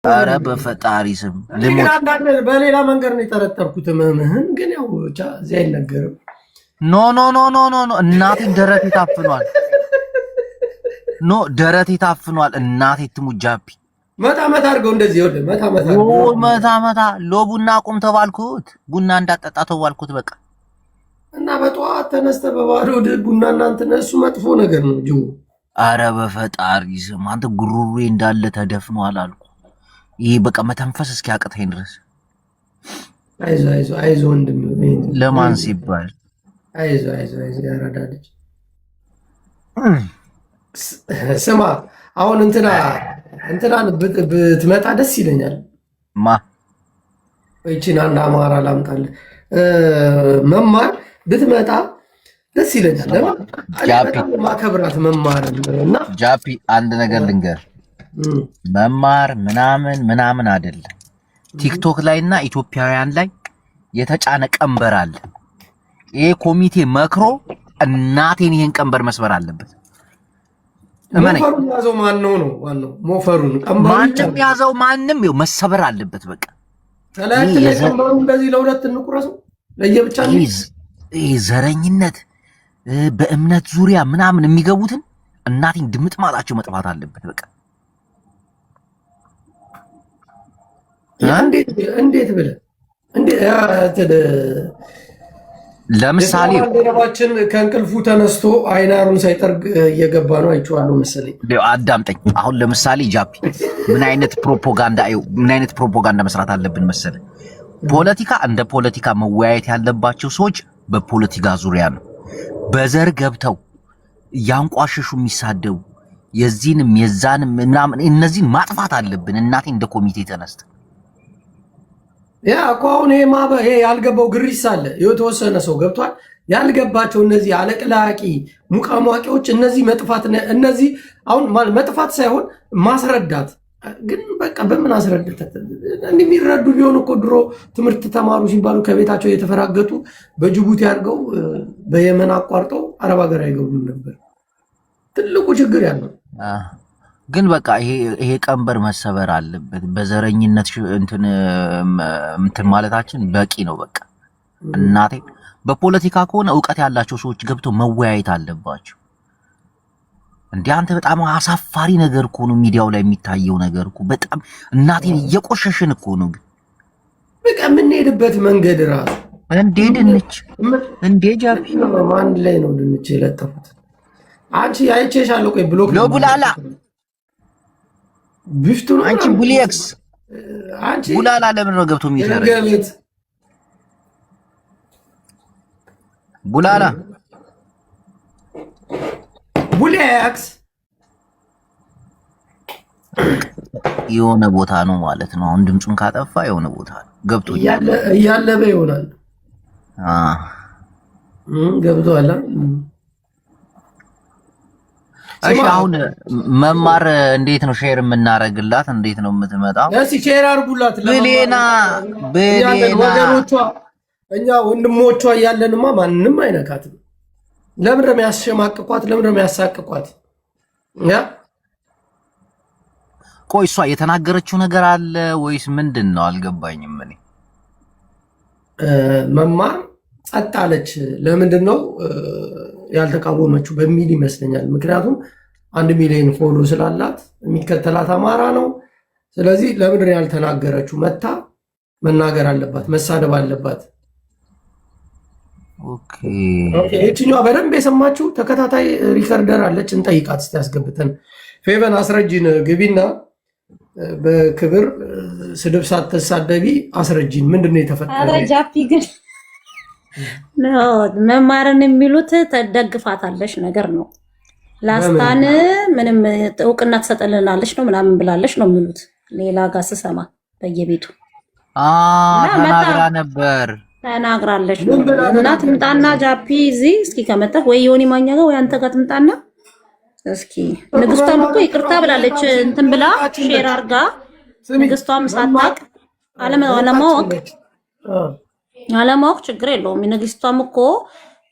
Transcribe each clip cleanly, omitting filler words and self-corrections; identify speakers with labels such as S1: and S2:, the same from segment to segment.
S1: አረ በፈጣሪ ስም
S2: ልሞት በሌላ መንገድ ነው የጠረጠርኩት። መምህን ግን ያው ብቻ እዚህ አይነገርም።
S1: ኖ ኖ ኖ ኖ ኖ ኖ እናቴ ደረቴ ታፍኗል። ኖ ደረቴ ታፍኗል። እናቴ ትሙጃቢ
S2: መታ መታ አድርገው እንደዚህ ይወደ መታ መታ
S1: መታ መታ ሎቡና ቁም ተባልኩት። ቡና እንዳጠጣ ተባልኩት። በቃ
S2: እና በጠዋት ተነስተ በባዶ ቡና እናንተ እሱ መጥፎ ነገር ነው ጅው።
S1: አረ በፈጣሪ ስም አንተ ጉሩሬ እንዳለ ተደፍኗል አልኩ። ይሄ በቃ መተንፈስ እስኪያቅተኝ ድረስ
S2: አይዞ አይዞ አይዞ ወንድም
S1: ለማን ሲባል
S2: አይዞ አይዞ አይዞ ያራዳ ልጅ ስማ አሁን እንትናን ብትመጣ ደስ ይለኛል።
S1: ማ
S2: ወይቺና እና አማራ ላምጣልህ መማር ብትመጣ ደስ ይለኛል። ለምን ማከብራት መማር እና
S1: ጃፒ አንድ ነገር ልንገር መማር ምናምን አይደለም። ቲክቶክ ላይና ኢትዮጵያውያን ላይ የተጫነ ቀንበር አለ። ይሄ ኮሚቴ መክሮ እናቴን ይሄን ቀንበር መስበር አለበት።
S2: ሞፈሩን ያዘው ማን ነው ዋናው? ሞፈሩን
S1: ማንም ያዘው ማንም ይኸው መሰበር አለበት። በቃ
S2: ተላይት ለቀንበሩ እንደዚህ ለሁለት እንቁረሰው ለየብቻ ነው።
S1: ይሄ ዘረኝነት በእምነት ዙሪያ ምናምን የሚገቡትን እናቴን ድምጥማጣቸው መጥፋት አለበት። በቃ
S2: እንዴት ብለህ
S1: ለምሳሌ
S2: ባልደረባችን ከእንቅልፉ ተነስቶ አይናሩን ሳይጠርግ እየገባ ነው አይቼዋለሁ መሰለኝ።
S1: አዳምጠኝ። አሁን ለምሳሌ ጃፒ ምን አይነት ፕሮፓጋንዳ መስራት አለብን መሰለ? ፖለቲካ እንደ ፖለቲካ መወያየት ያለባቸው ሰዎች በፖለቲካ ዙሪያ ነው። በዘር ገብተው ያንቋሸሹ የሚሳደቡ የዚህንም የዛንም ምናምን እነዚህን ማጥፋት አለብን። እናቴ እንደ ኮሚቴ ተነስተ
S2: ያ እኮ አሁን ይሄ ያልገባው ግሪስ አለ። የተወሰነ ሰው ገብቷል። ያልገባቸው እነዚህ አለቅላቂ ሙቃሟቂዎች እነዚህ መጥፋት እነዚህ አሁን መጥፋት ሳይሆን ማስረዳት ግን በቃ በምን አስረድተት እንደሚረዱ ቢሆን እኮ ድሮ ትምህርት ተማሩ ሲባሉ ከቤታቸው እየተፈራገጡ በጅቡቲ አድርገው በየመን አቋርጠው አረብ ሀገር አይገቡም ነበር። ትልቁ ችግር ያለው
S1: ግን በቃ ይሄ ቀንበር መሰበር አለበት። በዘረኝነት እንትን ማለታችን በቂ ነው። በቃ እናቴ በፖለቲካ ከሆነ እውቀት ያላቸው ሰዎች ገብተው መወያየት አለባቸው። እንዴ አንተ በጣም አሳፋሪ ነገር እኮ ነው ሚዲያው ላይ የሚታየው ነገር እኮ በጣም እናቴን እየቆሸሽን እኮ ነው። ግን
S2: በቃ የምንሄድበት መንገድ ራሱ
S1: እንዴ ጃፒ
S2: ማን ላይ ነው ድንች የለጠፉት? አንቺ አይቼሻለሁ። ቆይ ብሎክ
S1: ነው ቡላላ
S2: ቢፍቱ ነው
S1: አንቺ ቡሊክስ አንቺ ቡላላ ለምን ነው ገብቶ የሚሰራው? ቡላላ
S2: ቡሊክስ
S1: የሆነ ቦታ ነው ማለት ነው። አሁን ድምፁን ካጠፋ የሆነ ቦታ ነው ገብቶ
S2: እያለበ ይሆናል። ገብቶሃል?
S1: እሺ አሁን መማር እንዴት ነው ሼር የምናረግላት? እንዴት ነው የምትመጣው?
S2: እሺ ሼር አርጉላት።
S1: ብሌና
S2: ወገኖቿ እኛ ወንድሞቿ እያለንማ ማንንም አይነካትም። ለምን ነው የሚያስሸማቅቋት? ለምን ነው የሚያሳቅቋት?
S1: ቆይ እሷ የተናገረችው ነገር አለ ወይስ ምንድን ነው? አልገባኝም። እኔ
S2: መማር ጸጥ አለች። ለምንድን ነው ያልተቃወመችው በሚል ይመስለኛል። ምክንያቱም 1 ሚሊዮን ፎሎ ስላላት የሚከተላት አማራ ነው። ስለዚህ ለምንድን ነው ያልተናገረችው? መታ መናገር አለባት፣ መሳደብ አለባት።
S1: ኦኬ
S2: እቺኛዋ በደንብ የሰማችው ተከታታይ ሪከርደር አለች። እንጠይቃት እስቲ ያስገብተን። ፌቨን አስረጂን ግቢና በክብር ስድብ ሳትሳደቢ አስረጂን። ምንድን ነው የተፈጠረው?
S3: አረ ጃፒ ግን መማርን የሚሉት ተደግፋታለሽ ነገር ነው። ላስታን ምንም እውቅና ትሰጠልናለች ነው ምናምን ብላለች ነው የሚሉት። ሌላ ጋር ስሰማ በየቤቱ
S1: ተናግራ ነበር
S3: ተናግራለች ነው። እና ትምጣና ጃፒ እዚህ እስኪ ከመጣህ ወይ ዮኒ ማኛ ጋር ወይ አንተ ጋር ትምጣና እስኪ ንግስቷም እኮ ይቅርታ ብላለች። እንትን ብላ ሼር አርጋ ንግስቷም ሳታቅ አለማወቅ ችግር የለውም። ንግስቷም እኮ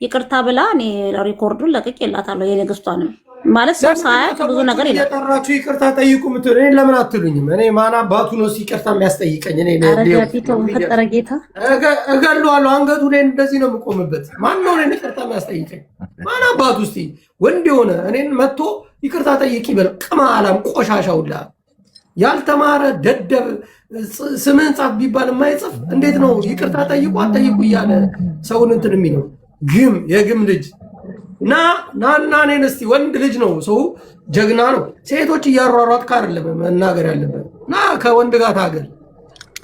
S3: ይቅርታ ብላ እኔ ሪኮርዱን ለቅቄላታለሁ የንግስቷንም ማለት ሰው ሳያውቅ ብዙ ነገር ይላል።
S2: እየጠራችሁ ይቅርታ ጠይቁ ምትሉ እኔ ለምን አትሉኝም? እኔ ማን አባቱ ነው ይቅርታ የሚያስጠይቀኝ? እኔ
S3: ፈጠረ ጌታ
S2: እገለዋለሁ። አንገቱ ላይ እንደዚህ ነው የምቆምበት። ማን ነው እኔን ይቅርታ የሚያስጠይቀኝ? ማን አባቱ? እስቲ ወንድ የሆነ እኔን መጥቶ ይቅርታ ጠይቅ ይበል። ቅማላም ቆሻሻውላ ያልተማረ ደደብ ስምህን ጻፍ ቢባል የማይጽፍ እንዴት ነው ይቅርታ ጠይቁ አጠይቁ እያለ ሰውን እንትን የሚለው ግም የግም ልጅ ናና እኔን እስቲ ወንድ ልጅ ነው ሰው ጀግና ነው። ሴቶች እያሯሯጥ ካር መናገር ያለበት ና ከወንድ ጋር ታገል።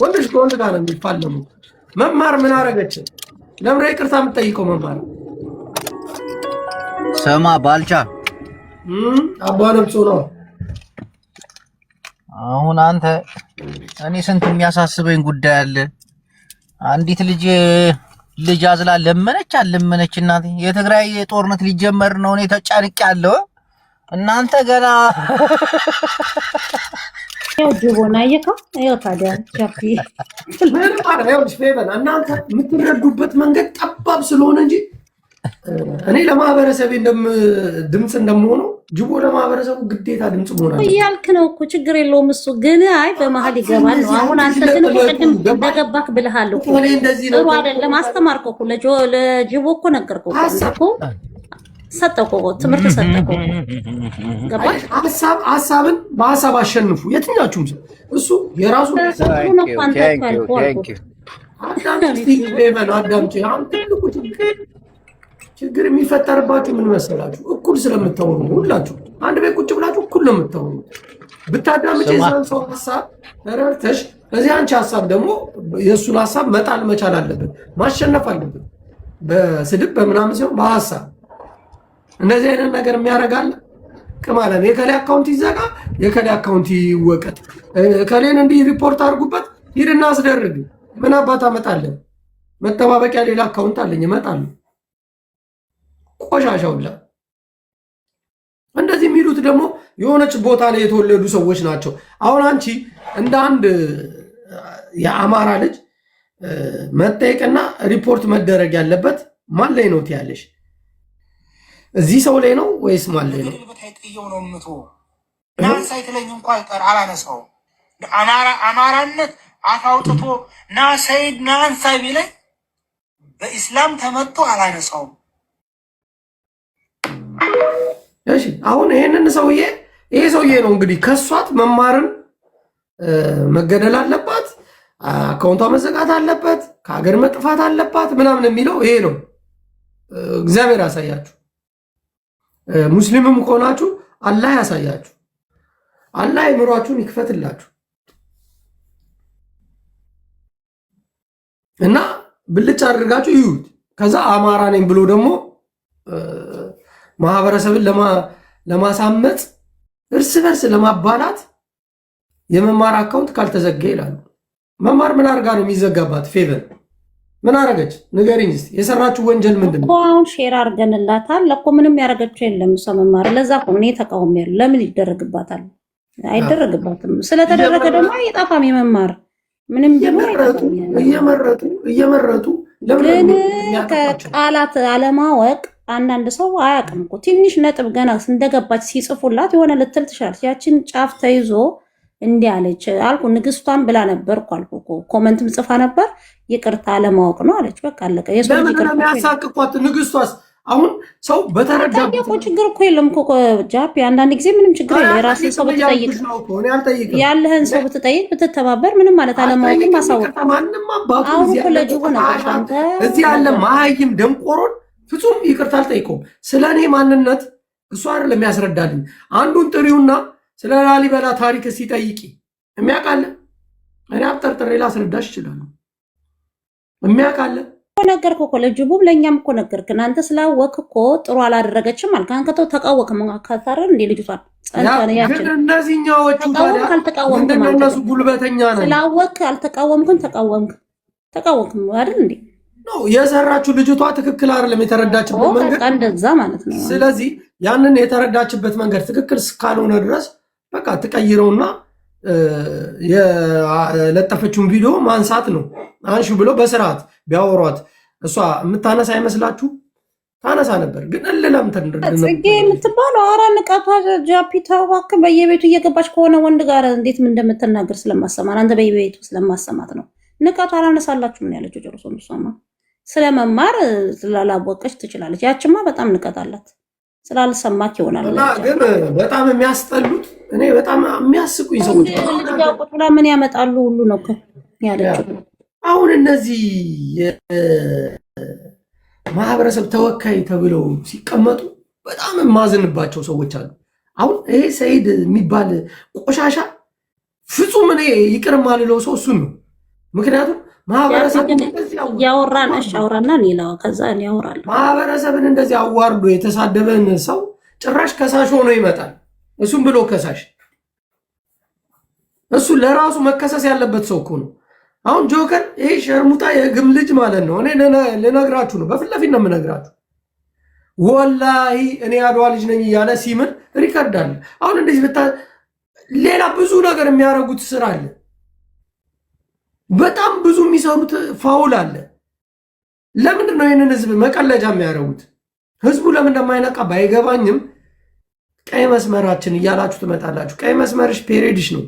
S2: ወንዶች ከወንድ ጋር ነው የሚፋለሙ። መማር ምን አረገች? ለምሬ ይቅርታ የምትጠይቀው መማር
S1: ሰማ ባልቻ
S2: አባ ነብሶ ነው።
S1: አሁን አንተ እኔ ስንት የሚያሳስበኝ ጉዳይ አለ። አንዲት ልጅ አዝላ ለመነች አለመነች እናቴ የትግራይ ጦርነት ሊጀመር ነው። እኔ ተጨንቄያለሁ። እናንተ ገና
S3: ያው ጅቦና ይከው ያው ታዲያ ቻፒ
S2: ምን ማለት ነው? ስፔቨን እናንተ የምትረዱበት መንገድ ጠባብ ስለሆነ እንጂ እኔ ለማህበረሰብ ድምጽ እንደምሆነው ጅቦ ለማህበረሰቡ ግዴታ ድምጽ መሆን አለበት
S3: እያልክ ነው እኮ። ችግር የለውም እሱ ግን አይ በመሀል ይገባል ነው። አሁን አንተ ግን ቅድም እንደገባክ ብለሃል እኮ ጥሩ አይደለም። አስተማርከው እኮ ለጅቦ እኮ ነገርከው እኮ ሰጠው እኮ ትምህርት ሰጠው እኮ ገባሽ?
S2: ሀሳብን በሀሳብ አሸንፉ። የትኛችሁም ሰው እሱ የራሱ አዳምጪ። ችግር የሚፈጠርባችሁ ምን መሰላችሁ? እኩል ስለምታወሩ ሁላችሁ አንድ ቤት ቁጭ ብላችሁ እኩል ነው የምታወሩ። ብታዳምጪ የዛን ሰው ሀሳብ ረድተሽ እዚህ አንቺ ሀሳብ ደግሞ የእሱን ሀሳብ መጣል መቻል አለብን፣ ማሸነፍ አለብን። በስድብ በምናምን ሲሆን በሀሳብ እንደዚህ አይነት ነገር የሚያደርጋለ ቅማለም የከሌ አካውንት ይዘጋ፣ የከሌ አካውንት ይወቀጥ፣ ከሌን እንዲህ ሪፖርት አድርጉበት፣ ሂድና አስደርግ። ምን አባት አመጣለን? መጠባበቂያ ሌላ አካውንት አለኝ እመጣለሁ። ቆሻሻውላ እንደዚህ የሚሉት ደግሞ የሆነች ቦታ ላይ የተወለዱ ሰዎች ናቸው። አሁን አንቺ እንደ አንድ የአማራ ልጅ መጠየቅና ሪፖርት መደረግ ያለበት ማን ላይ ነው ትያለሽ? እዚህ ሰው ላይ ነው ወይስ ማን ላይ ነው?
S4: ናንሳይትለኝ እንኳን ቀር አላነሳው አማራነት አፋውጥቶ ና ሰይድ ናንሳይ ቢለኝ በኢስላም ተመቶ አላነሳውም።
S2: እሺ አሁን ይሄንን ሰውዬ ይሄ ሰውዬ ነው እንግዲህ ከሷት መማርን መገደል አለባት፣ አካውንቷ መዘጋት አለበት፣ ከሀገር መጥፋት አለባት ምናምን የሚለው ይሄ ነው። እግዚአብሔር ያሳያችሁ። ሙስሊምም ከሆናችሁ አላህ ያሳያችሁ። አላህ አይምሯችሁን ይክፈትላችሁ እና ብልጭ አድርጋችሁ ይዩት። ከዛ አማራ ነኝ ብሎ ደግሞ ማህበረሰብን ለማሳመጽ እርስ በርስ ለማባላት የመማር አካውንት ካልተዘጋ ይላሉ። መማር ምን አድርጋ ነው የሚዘጋባት? ፌቨን ምን አረገች? ንገሪኝ እስኪ። የሰራችው ወንጀል ምንድን ነው?
S3: አሁን ሼር አድርገንላታል እኮ ምንም ያደረገችው የለም እሷ መማር። ለዛ እኮ እኔ ተቃውሜያለሁ። ለምን ይደረግባታል? አይደረግባትም። ስለተደረገ ደግሞ አይጠፋም የመማር ምንም እየመረጡ
S2: ለምን
S3: ከቃላት አለማወቅ አንዳንድ ሰው አያውቅም እኮ ትንሽ ነጥብ ገና እንደገባች ሲጽፉላት የሆነ ልትል ትችላለች። ያችን ጫፍ ተይዞ እንዲህ አለች አልኩ። ንግስቷን ብላ ነበር እኮ አልኩ እኮ ኮመንትም ጽፋ ነበር። ይቅርታ አለማወቅ ነው አለች። በቃ አለቀ። የሰው ልጅ ይቅርታ
S2: የሚያሳቅቋት ንግስቷስ አሁን ሰው በተረዳበት
S3: እኮ ችግር እኮ የለም እኮ ጃፒ። አንዳንድ ጊዜ ምንም ችግር የለም። የራስህን ሰው ብትጠይቅ ያለህን ሰው ብትጠይቅ ብትተባበር ምንም ማለት አለማወቅም ማሳወቅ። አሁን እኮ ለጅቦ ነበር አንተ
S2: እዚህ ያለ መሀይም ደንቆሮን ፍጹም ይቅርታ አልጠይቀውም። ስለ እኔ ማንነት እሱ አይደለም የሚያስረዳልኝ። አንዱን ጥሪውና ስለ ላሊበላ ታሪክ ሲጠይቂ የሚያውቃለ እኔ አብጠርጥሬ ላስረዳሽ ይችላል። የሚያውቃለ
S3: ነገርክ እኮ ለጅቡም ለእኛም እኮ ነገርክ። እናንተ ስላወቅ እኮ ጥሩ አላደረገችም አልክ። አንከተው ተቃወቅ ከታረን እንዴ ልጅቷን
S2: ግን እነዚህኛዎቹ ታዲያ እነሱ ጉልበተኛ ነው።
S3: ስላወቅ አልተቃወምክም፣ ተቃወምክ አይደል እንዴ?
S2: ነው የሰራችው ልጅቷ ትክክል አይደለም የተረዳችበት መንገድ
S3: እንደዛ ማለት ነው።
S2: ስለዚህ ያንን የተረዳችበት መንገድ ትክክል እስካልሆነ ድረስ በቃ ትቀይረውና የለጠፈችውን ቪዲዮ ማንሳት ነው። አንሺ ብሎ በስርዓት ቢያወሯት እሷ የምታነሳ አይመስላችሁ? ታነሳ ነበር። ግን እልለም
S3: ጽጌ የምትባለው ኧረ ንቀቷ ጃፒ ተው እባክህ። በየቤቱ እየገባች ከሆነ ወንድ ጋር እንዴት ምን እንደምትናገር ስለማሰማት አንተ በየቤቱ ስለማሰማት ነው። ንቀቷ አላነሳላችሁ ምን ያለችው ጨርሶ እንሷማ ስለመማር ስላላወቀች ትችላለች። ያችማ በጣም ንቀት አላት ስላልሰማክ ይሆናል።
S2: ግን በጣም የሚያስጠሉት እኔ በጣም የሚያስቁኝ ሰዎች
S3: ልጅ ጋር ቁጭ ብላ ምን ያመጣሉ ሁሉ ነው ያለችው።
S2: አሁን እነዚህ ማህበረሰብ ተወካይ ተብለው ሲቀመጡ በጣም የማዝንባቸው ሰዎች አሉ። አሁን ይሄ ሰይድ የሚባል ቆሻሻ ፍጹም እኔ ይቅር ማልለው ሰው እሱን ነው። ምክንያቱም ማህበረሰብን
S3: አውራና ሌላው ከዛ ያወራል።
S2: ማህበረሰብን እንደዚህ አዋርዶ የተሳደበን ሰው ጭራሽ ከሳሽ ሆኖ ይመጣል። እሱም ብሎ ከሳሽ እሱ ለራሱ መከሰስ ያለበት ሰው እኮ ነው። አሁን ጆከር ይሄ ሸርሙጣ የግም ልጅ ማለት ነው። እኔ ልነግራችሁ ነው፣ በፊት ለፊት ነው የምነግራችሁ። ወላሂ እኔ አድዋ ልጅ ነኝ እያለ ሲምል ሪከርድ አለ። አሁን እንደዚህ ሌላ ብዙ ነገር የሚያደርጉት ስራ አለ። በጣም ብዙ የሚሰሩት ፋውል አለ። ለምንድን ነው ይህንን ህዝብ መቀለጃ የሚያደርጉት? ህዝቡ ለምን እንደማይነቃ ባይገባኝም ቀይ መስመራችን እያላችሁ ትመጣላችሁ። ቀይ መስመርሽ ፔሬድሽ ነው፣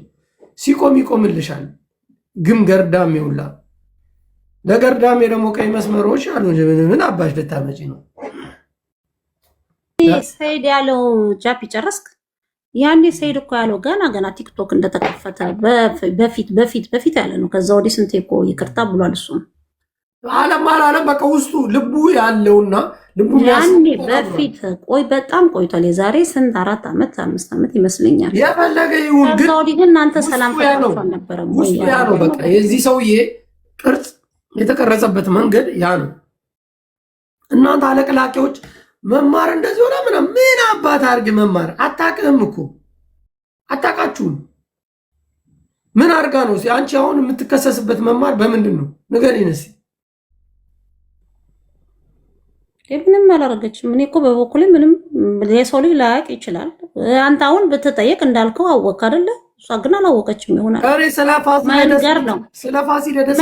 S2: ሲቆም ይቆምልሻል። ግም ገርዳም ይውላ ለገርዳሜ ደግሞ ቀይ መስመሮች አሉ። ምን አባሽ ልታመጪ ነው?
S3: ሰይድ ያለው ጃፒ ጨረስክ? ያኔ ሰይድ እኮ ያለው ገና ቲክቶክ እንደተከፈተ በፊት ያለ ነው። ከዛ ወዲህ ስንቴ እኮ ይቅርታ ብሏል። እሱም
S2: አለም በቃ ውስጡ ልቡ ያለውና ልቡ
S3: ያኔ በፊት በጣም ቆይቷል። የዛሬ ስንት 4 ዓመት 5 ዓመት ይመስለኛል።
S2: የፈለገ ይሁን
S3: ከዛ ወዲህ ግን እናንተ ሰላም አልነበረም ወይ?
S2: ያ ነው በቃ የዚህ ሰውዬ ቅርጽ የተቀረጸበት መንገድ ያ ነው። እናንተ አለቅላቂዎች መማር እንደዚህ ሆነ ምን አባት አድርግ መማር አታውቅም እኮ አታውቃችሁም። ምን አድርጋ ነው አንቺ አሁን የምትከሰስበት? መማር በምንድን ነው ንገሪኝ እስኪ።
S3: ምንም አላደረገችም። እኔ እኮ በበኩሌ ምንም የሰው ልጅ ላያውቅ ይችላል። አንተ አሁን ብትጠየቅ እንዳልከው አወቅ አይደለ? እሷ ግን አላወቀችም ይሆናል። መንገር ነው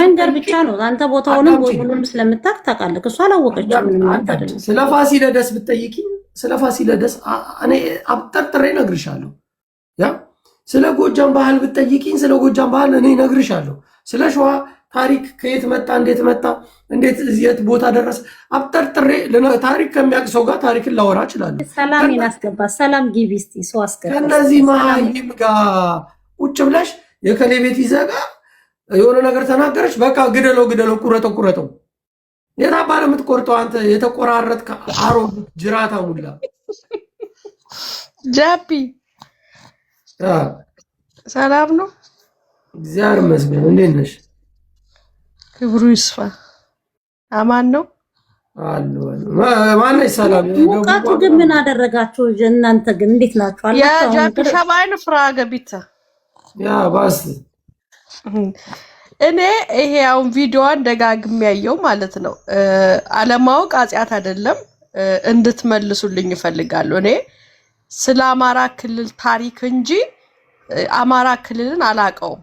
S3: መንገር ብቻ ነው። አንተ ቦታውንም ሁሉንም ስለምታውቅ ታውቃለህ። እሷ አላወቀችም።
S2: ስለ ፋሲለደስ ብትጠይቂኝ ስለ ፋሲለደስ እኔ አብጠርጥሬ እነግርሻለሁ። ያ ስለ ጎጃም ባህል ብትጠይቂኝ ስለ ጎጃም ባህል እኔ እነግርሻለሁ። ስለ ሸዋ ታሪክ ከየት መጣ፣ እንዴት መጣ፣ እንዴት የት ቦታ ደረሰ አብጠርጥሬ ታሪክ ከሚያውቅ ሰው ጋር ታሪክን ላወራ እችላለሁ።
S3: ሰላም ይናስገባ ሰላም ጊቢ እስቲ ሰው አስገባ።
S2: ከነዚህ መሀይም ጋር ቁጭ ብለሽ የከሌ ቤት ይዘጋ የሆነ ነገር ተናገረች፣ በቃ ግደለው፣ ቁረጠው። የት አባለ የምትቆርጠው አንተ የተቆራረጥክ አሮጊት ጅራታ ሙላ።
S5: ጃፒ ሰላም ነው?
S2: እግዚአብሔር ይመስገን። እንዴት ነሽ?
S5: ክብሩ ይስፋ። አማን ነው
S2: አሉ ማነሽ? ሰላም።
S3: ሙቀቱ ግን ምን አደረጋችሁ እናንተ? ግን እንዴት ናችሁ?
S5: ያ ጃፒ ሸባይን ፍራገ ቢታ
S2: ያ ባስ
S5: እኔ ይሄ አሁን ቪዲዮዋን ደጋግሜ ያየው ማለት ነው። አለማወቅ ኃጢአት አይደለም፣ እንድትመልሱልኝ እፈልጋለሁ። እኔ ስለ አማራ ክልል ታሪክ እንጂ አማራ ክልልን አላውቀውም።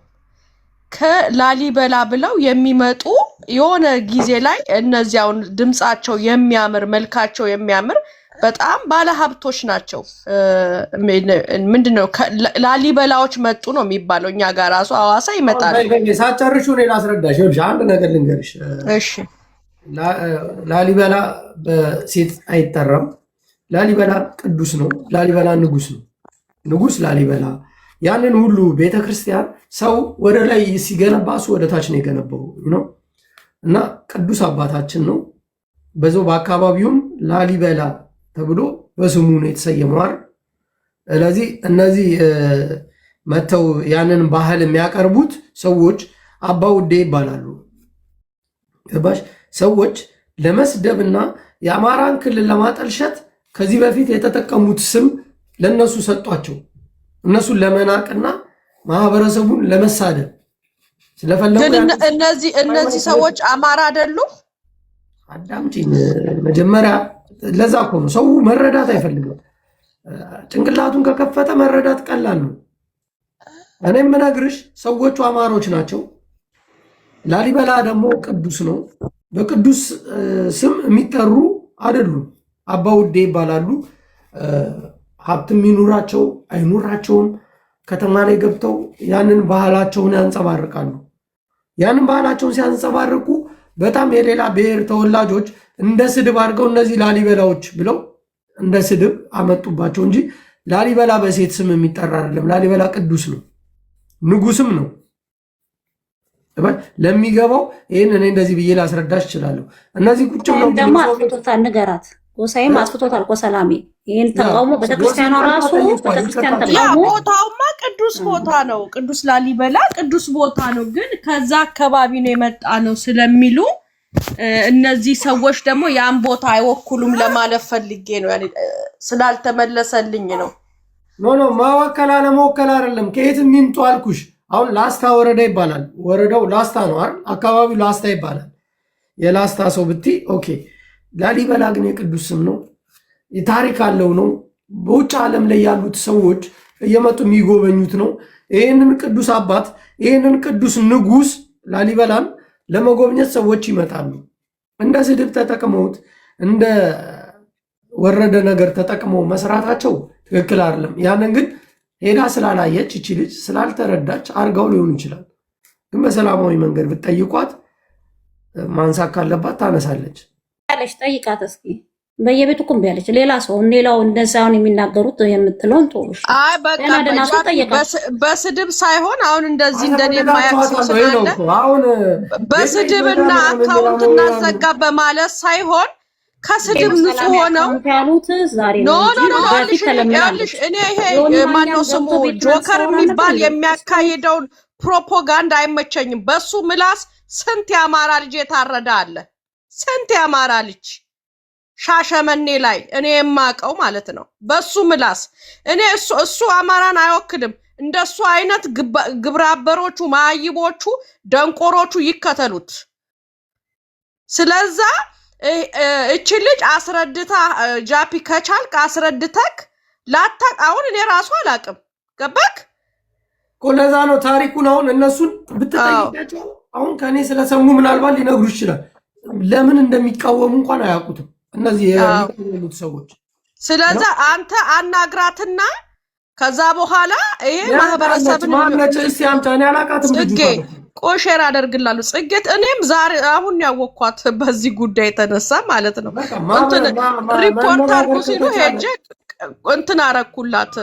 S5: ከላሊበላ ብለው የሚመጡ የሆነ ጊዜ ላይ እነዚያውን ድምጻቸው የሚያምር መልካቸው የሚያምር በጣም ባለሀብቶች ናቸው። ምንድነው ላሊበላዎች መጡ ነው የሚባለው። እኛ ጋር ራሱ ሐዋሳ ይመጣል።
S2: ሳጨርሹ እኔ ላስረዳሽ። አንድ ነገር ልንገርሽ።
S5: እሺ፣
S2: ላሊበላ በሴት አይጠራም። ላሊበላ ቅዱስ ነው። ላሊበላ ንጉስ ነው። ንጉስ ላሊበላ ያንን ሁሉ ቤተክርስቲያን ሰው ወደ ላይ ሲገነባ እሱ ወደ ታች ነው የገነባው ነው እና ቅዱስ አባታችን ነው። በዛው በአካባቢውም ላሊበላ ተብሎ በስሙ ነው የተሰየመው። ስለዚህ እነዚህ መተው ያንን ባህል የሚያቀርቡት ሰዎች አባ ውዴ ይባላሉ። ገባሽ? ሰዎች ለመስደብና የአማራን ክልል ለማጠልሸት ከዚህ በፊት የተጠቀሙት ስም ለነሱ ሰጧቸው። እነሱን ለመናቅና ማህበረሰቡን ለመሳደብ ስለፈለጉ
S5: እነዚህ ሰዎች አማራ አይደሉም።
S2: አዳምጪኝ መጀመሪያ። ለዛ እኮ ነው ሰው መረዳት አይፈልግም። ጭንቅላቱን ከከፈተ መረዳት ቀላል ነው። እኔም የምነግርሽ ሰዎቹ አማሮች ናቸው። ላሊበላ ደግሞ ቅዱስ ነው። በቅዱስ ስም የሚጠሩ አይደሉም። አባ ውዴ ይባላሉ። ሀብትም ይኑራቸው አይኑራቸውም ከተማ ላይ ገብተው ያንን ባህላቸውን ያንጸባርቃሉ። ያንን ባህላቸውን ሲያንጸባርቁ በጣም የሌላ ብሔር ተወላጆች እንደ ስድብ አድርገው እነዚህ ላሊበላዎች ብለው እንደ ስድብ አመጡባቸው እንጂ ላሊበላ በሴት ስም የሚጠራ አይደለም። ላሊበላ ቅዱስ ነው፣ ንጉስም ነው። ለሚገባው ይህን እኔ እንደዚህ ብዬ ላስረዳሽ እችላለሁ። እነዚህ ቁጭ ብለው
S3: ደግሞ አጥፍቶታል፣ ንገራት። ጎሳዬም አጥፍቶታል እኮ ሰላሜ። ይህን ተቃውሞ ቤተክርስቲያኗ ራሱ ቤተክርስቲያን ተቃውሞ
S5: ቦታውማ ቅዱስ ቦታ ነው፣ ቅዱስ ላሊበላ ቅዱስ ቦታ ነው። ግን ከዛ አካባቢ ነው የመጣ ነው ስለሚሉ እነዚህ ሰዎች ደግሞ ያን ቦታ አይወኩሉም ለማለት ፈልጌ ነው። ስላልተመለሰልኝ ነው።
S2: ኖ ማወከል አለመወከል አይደለም። ከየትም ይምጡ አልኩሽ። አሁን ላስታ ወረዳ ይባላል። ወረዳው ላስታ ነው አይደል? አካባቢው ላስታ ይባላል። የላስታ ሰው ብትይ ኦኬ። ላሊበላ ግን የቅዱስ ስም ነው፣ ታሪክ አለው ነው። በውጭ ዓለም ላይ ያሉት ሰዎች እየመጡ የሚጎበኙት ነው። ይህንን ቅዱስ አባት ይህንን ቅዱስ ንጉስ ላሊበላን ለመጎብኘት ሰዎች ይመጣሉ። እንደ ስድብ ተጠቅመውት እንደ ወረደ ነገር ተጠቅመው መስራታቸው ትክክል አይደለም። ያንን ግን ሄዳ ስላላየች እቺ ልጅ ስላልተረዳች አርጋው ሊሆን ይችላል። ግን በሰላማዊ መንገድ ብትጠይቋት ማንሳት ካለባት ታነሳለች።
S3: ያለች ጠይቃት እስኪ። በየቤቱ ቁም ያለች ሌላ ሰው ሌላው እንደዛውን የሚናገሩት የምትለውን ጦሽ
S5: አይ በቃ በስድብ ሳይሆን አሁን እንደዚህ እንደኔ የማያክሰው ስላለ በስድብና አካውንት እናዘጋ በማለት ሳይሆን ከስድብ ንጹህ ሆነው
S3: ያሉት ዛሬ ነው እንጂ
S5: ያልሽ እኔ ይሄ ማነው ስሙ ጆከር የሚባል የሚያካሂደውን ፕሮፓጋንዳ አይመቸኝም። በሱ ምላስ ስንት ያማራ ልጅ የታረደ አለ። ስንት ያማራ ልጅ ሻሸመኔ ላይ እኔ የማቀው ማለት ነው። በሱ ምላስ እኔ እሱ አማራን አይወክልም። እንደሱ አይነት ግብረአበሮቹ ማይቦቹ ደንቆሮቹ ይከተሉት። ስለዛ እቺ ልጅ አስረድታ ጃፒ ከቻልክ አስረድተክ ላታቅ። አሁን እኔ ራሱ አላቅም። ገባክ?
S2: ለዛ ነው ታሪኩን አሁን እነሱን ብትጠይቃቸው አሁን ከኔ ስለሰሙ ምናልባት ሊነግሩ ይችላል። ለምን እንደሚቃወሙ እንኳን አያውቁትም እነዚህ የሚቃወሙት ሰዎች።
S5: ስለዛ አንተ አናግራትና ከዛ በኋላ ይሄ ማህበረሰብን
S2: ማነጭ ሲያምጣኔ አላቃትም ልጅ
S5: ቆሼር አደርግላለሁ። ጽጌት እኔም ዛሬ አሁን ያወኳት በዚህ ጉዳይ የተነሳ ማለት ነው። እንትን ሪፖርት አድርጉ ሲሉ ሄጄ እንትን አረኩላት፣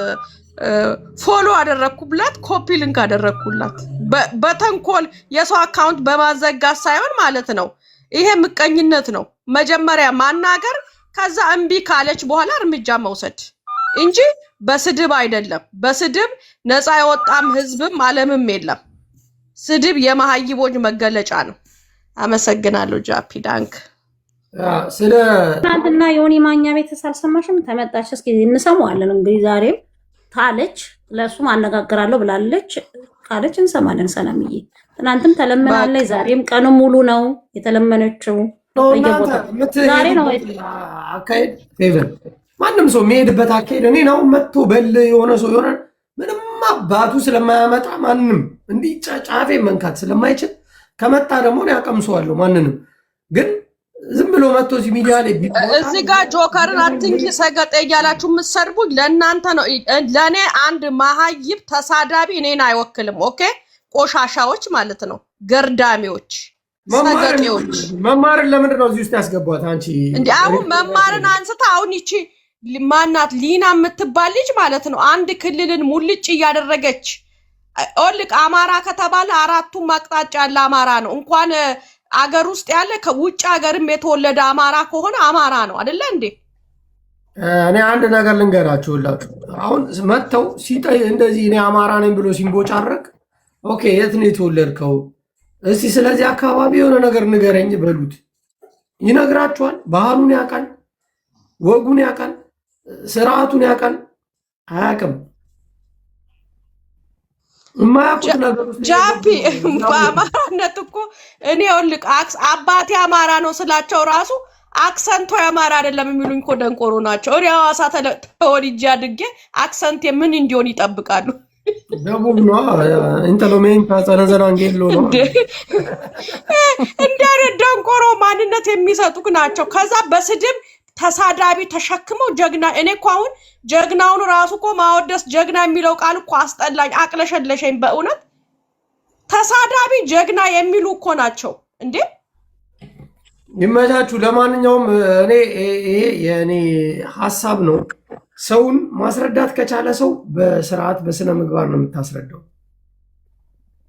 S5: ፎሎ አደረኩላት፣ ኮፒ ሊንክ አደረኩላት። በተንኮል የሰው አካውንት በማዘጋት ሳይሆን ማለት ነው። ይሄ ምቀኝነት ነው። መጀመሪያ ማናገር፣ ከዛ እምቢ ካለች በኋላ እርምጃ መውሰድ እንጂ በስድብ አይደለም። በስድብ ነፃ የወጣም ህዝብም ዓለምም የለም። ስድብ የመሃይቦች መገለጫ ነው። አመሰግናለሁ ጃፒ ዳንክ።
S2: ስለ
S3: ትናንትና የሆነ ማኛ ቤተሰብ አልሰማሽም? ተመጣች። እስኪ እንሰማዋለን እንግዲህ ዛሬም ካለች ለሱም አነጋግራለሁ ብላለች። ካለች እንሰማለን። ሰላምዬ ትናንትም ተለምናለች፣ ዛሬም ቀኑ ሙሉ ነው የተለመነችው። ዛሬ ነው
S2: አካሄድ ፌቨር ማንም ሰው የሚሄድበት አካሄድ እኔ ነው መጥቶ በል የሆነ ሰው የሆነ ምንም አባቱ ስለማያመጣ ማንም እንዲህ ጫፌ መንካት ስለማይችል ከመጣ ደግሞ ያቀምሰዋለሁ። ማንንም ግን ዝም ብሎ መጥቶ እዚህ ሚዲያ ላይ
S5: እዚህ ጋር ጆከርን አትንኪ ሰገጤ እያላችሁ የምትሰርቡኝ ለእናንተ ነው። ለእኔ አንድ መሀይብ ተሳዳቢ እኔን አይወክልም። ኦኬ ቆሻሻዎች ማለት ነው፣ ገርዳሚዎች፣ ሰገጤዎች።
S2: መማርን ለምንድን ነው እዚህ ውስጥ ያስገቧት? አንቺ
S5: እንዲህ አሁን መማርን አንስታ አሁን ይቺ ማናት ሊና የምትባል ልጅ ማለት ነው አንድ ክልልን ሙልጭ እያደረገች ኦልቅ አማራ ከተባለ አራቱም አቅጣጫ ያለ አማራ ነው። እንኳን አገር ውስጥ ያለ ከውጭ ሀገርም የተወለደ አማራ ከሆነ አማራ ነው አይደለ እንዴ?
S2: እኔ አንድ ነገር ልንገራችሁላችሁ። አሁን መጥተው ሲጠይ እንደዚህ እኔ አማራ ነኝ ብሎ ሲንቦጫረቅ ኦኬ የት ነው የተወለድከው? እስቲ ስለዚህ አካባቢ የሆነ ነገር ንገረኝ በሉት። ይነግራችኋል። ባህሉን ያውቃል፣ ወጉን ያውቃል፣ ስርዓቱን ያውቃል። አያውቅም። የማያውቁት ነገር
S5: ጃፒ በአማራነት እኮ እኔ ወልቅ አባቴ አማራ ነው ስላቸው ራሱ አክሰንቶ አማራ አይደለም የሚሉኝ እኮ ደንቆሮ ናቸው። እኔ ሐዋሳ ተወልጄ አድጌ አክሰንት ምን እንዲሆን ይጠብቃሉ?
S2: ደቡብ ነው እንተሎሜን ታጸነዘና አንጌሎ ነው
S5: እንደ ደንቆሮ ማንነት የሚሰጡክ ናቸው። ከዛ በስድብ ተሳዳቢ ተሸክመው ጀግና እኔ እኮ አሁን ጀግናውን ራሱ እኮ ማወደስ ጀግና የሚለው ቃል እኮ አስጠላኝ አቅለሸለሸኝ በእውነት ተሳዳቢ ጀግና የሚሉ እኮ ናቸው እንዴ
S2: ይመቻችሁ ለማንኛውም እኔ ይሄ የኔ ሐሳብ ነው ሰውን ማስረዳት ከቻለ ሰው በስርዓት በስነ ምግባር ነው የምታስረዳው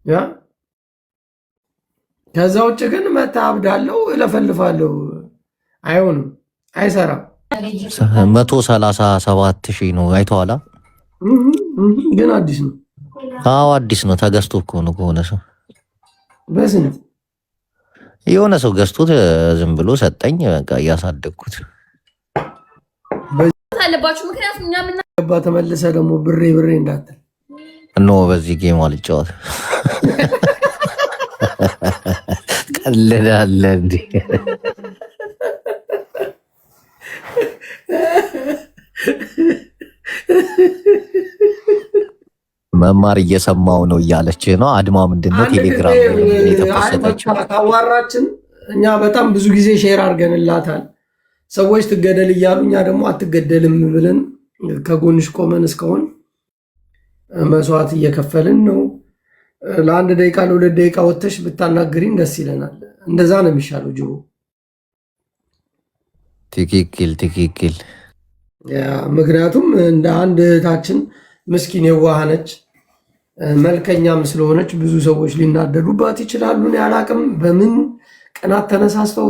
S2: ያ ከዛው ውጭ ግን መታብዳለው እለፈልፋለሁ አይሆንም አይሰራም
S1: 137,000 ነው አይተዋላ
S2: ግን አዲስ ነው
S1: አዎ አዲስ ነው ተገዝቶ እኮ ነው ከሆነ ሰው
S2: በስንት
S1: የሆነ ሰው ገዝቶት ዝም ብሎ ሰጠኝ በቃ ያሳደግኩት
S6: አለባችሁ ምክንያቱም እኛ ምን
S2: ገባ ተመለሰ ደግሞ ብሬ እንዳትል
S1: ኖ በዚህ ጌም አልጫወት ቀለዳለ እንዴ መማር እየሰማው ነው እያለች ነው አድማ ምንድነው ቴሌግራም የተፈሰተችው
S2: ታዋራችን እኛ በጣም ብዙ ጊዜ ሼር አድርገንላታል ሰዎች ትገደል እያሉ እኛ ደግሞ አትገደልም ብለን ከጎንሽ ቆመን እስካሁን መስዋዕት እየከፈልን ነው ለአንድ ደቂቃ ለሁለት ደቂቃ ወጥተሽ ብታናግሪን ደስ ይለናል እንደዛ ነው የሚሻለው ጅሩ
S1: ትክክል
S2: ምክንያቱም እንደ አንድ እህታችን ምስኪን የዋሃነች መልከኛም ስለሆነች ብዙ ሰዎች ሊናደዱባት ይችላሉ እኔ አላቅም በምን ቀናት ተነሳስተው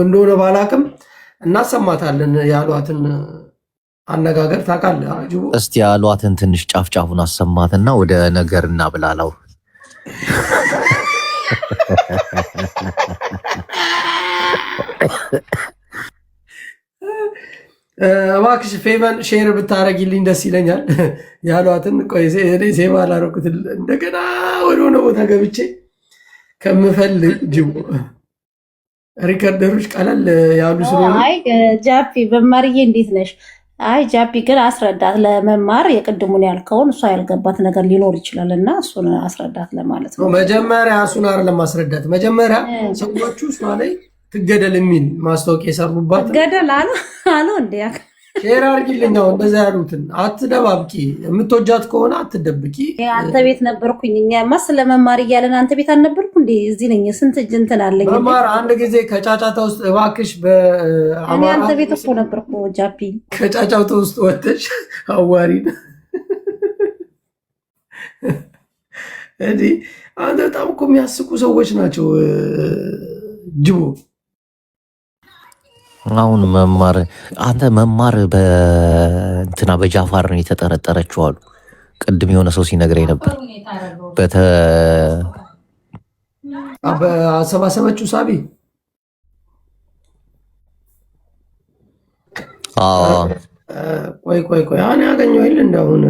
S2: እንደሆነ ባላቅም እናሰማታለን ያሏትን አነጋገር ታውቃለህ አጅቡ
S1: እስቲ ያሏትን ትንሽ ጫፍጫፉን አሰማትና ወደ ነገር እናብላላው
S2: እባክሽ ፌቨን ሼር ብታረጊልኝ ደስ ይለኛል ያሏትን ቆይ ሴባ አላረኩት እንደገና ወደ ሆነ ቦታ ገብቼ ከምፈልግ ጅቡ ሪከርደሮች ቀለል ያሉ ስለሆነ
S3: አይ ጃፒ በማርዬ እንዴት ነሽ አይ ጃፒ ግን አስረዳት ለመማር የቅድሙን ያልከውን እሷ ያልገባት ነገር ሊኖር ይችላል እና እሱን አስረዳት ለማለት ነው
S2: መጀመሪያ እሱን አይደለም ማስረዳት መጀመሪያ ሰዎቹ እሷ ላይ ትገደል የሚል ማስታወቂያ የሰሩባት
S3: ትገደል አሉ እንዴ
S2: ሼር አድርጊልኝ እንደዛ ያሉትን አትደባብቂ የምትወጃት ከሆነ አትደብቂ
S3: አንተ ቤት ነበርኩኝ እኛማ ስለመማር እያለን አንተ ቤት አልነበርኩ እንዴ እዚህ ነኝ ስንት እንትን አለኝ
S2: መማር አንድ ጊዜ ከጫጫታ ውስጥ እባክሽ
S3: እኔ አንተ ቤት እኮ ነበርኩ ጃፒ
S2: ከጫጫታ ውስጥ ወጥተሽ አዋሪን እንዴ አንተ በጣም እኮ የሚያስቁ ሰዎች ናቸው ጅቦ
S1: አሁን መማር አንተ መማር በእንትና በጃፋር ነው የተጠረጠረችው አሉ ቅድም የሆነ ሰው ሲነግረኝ ነበር
S2: በአሰባሰበችው ሳቢ ቆይ አሁን ያገኘው የለ እንደአሁን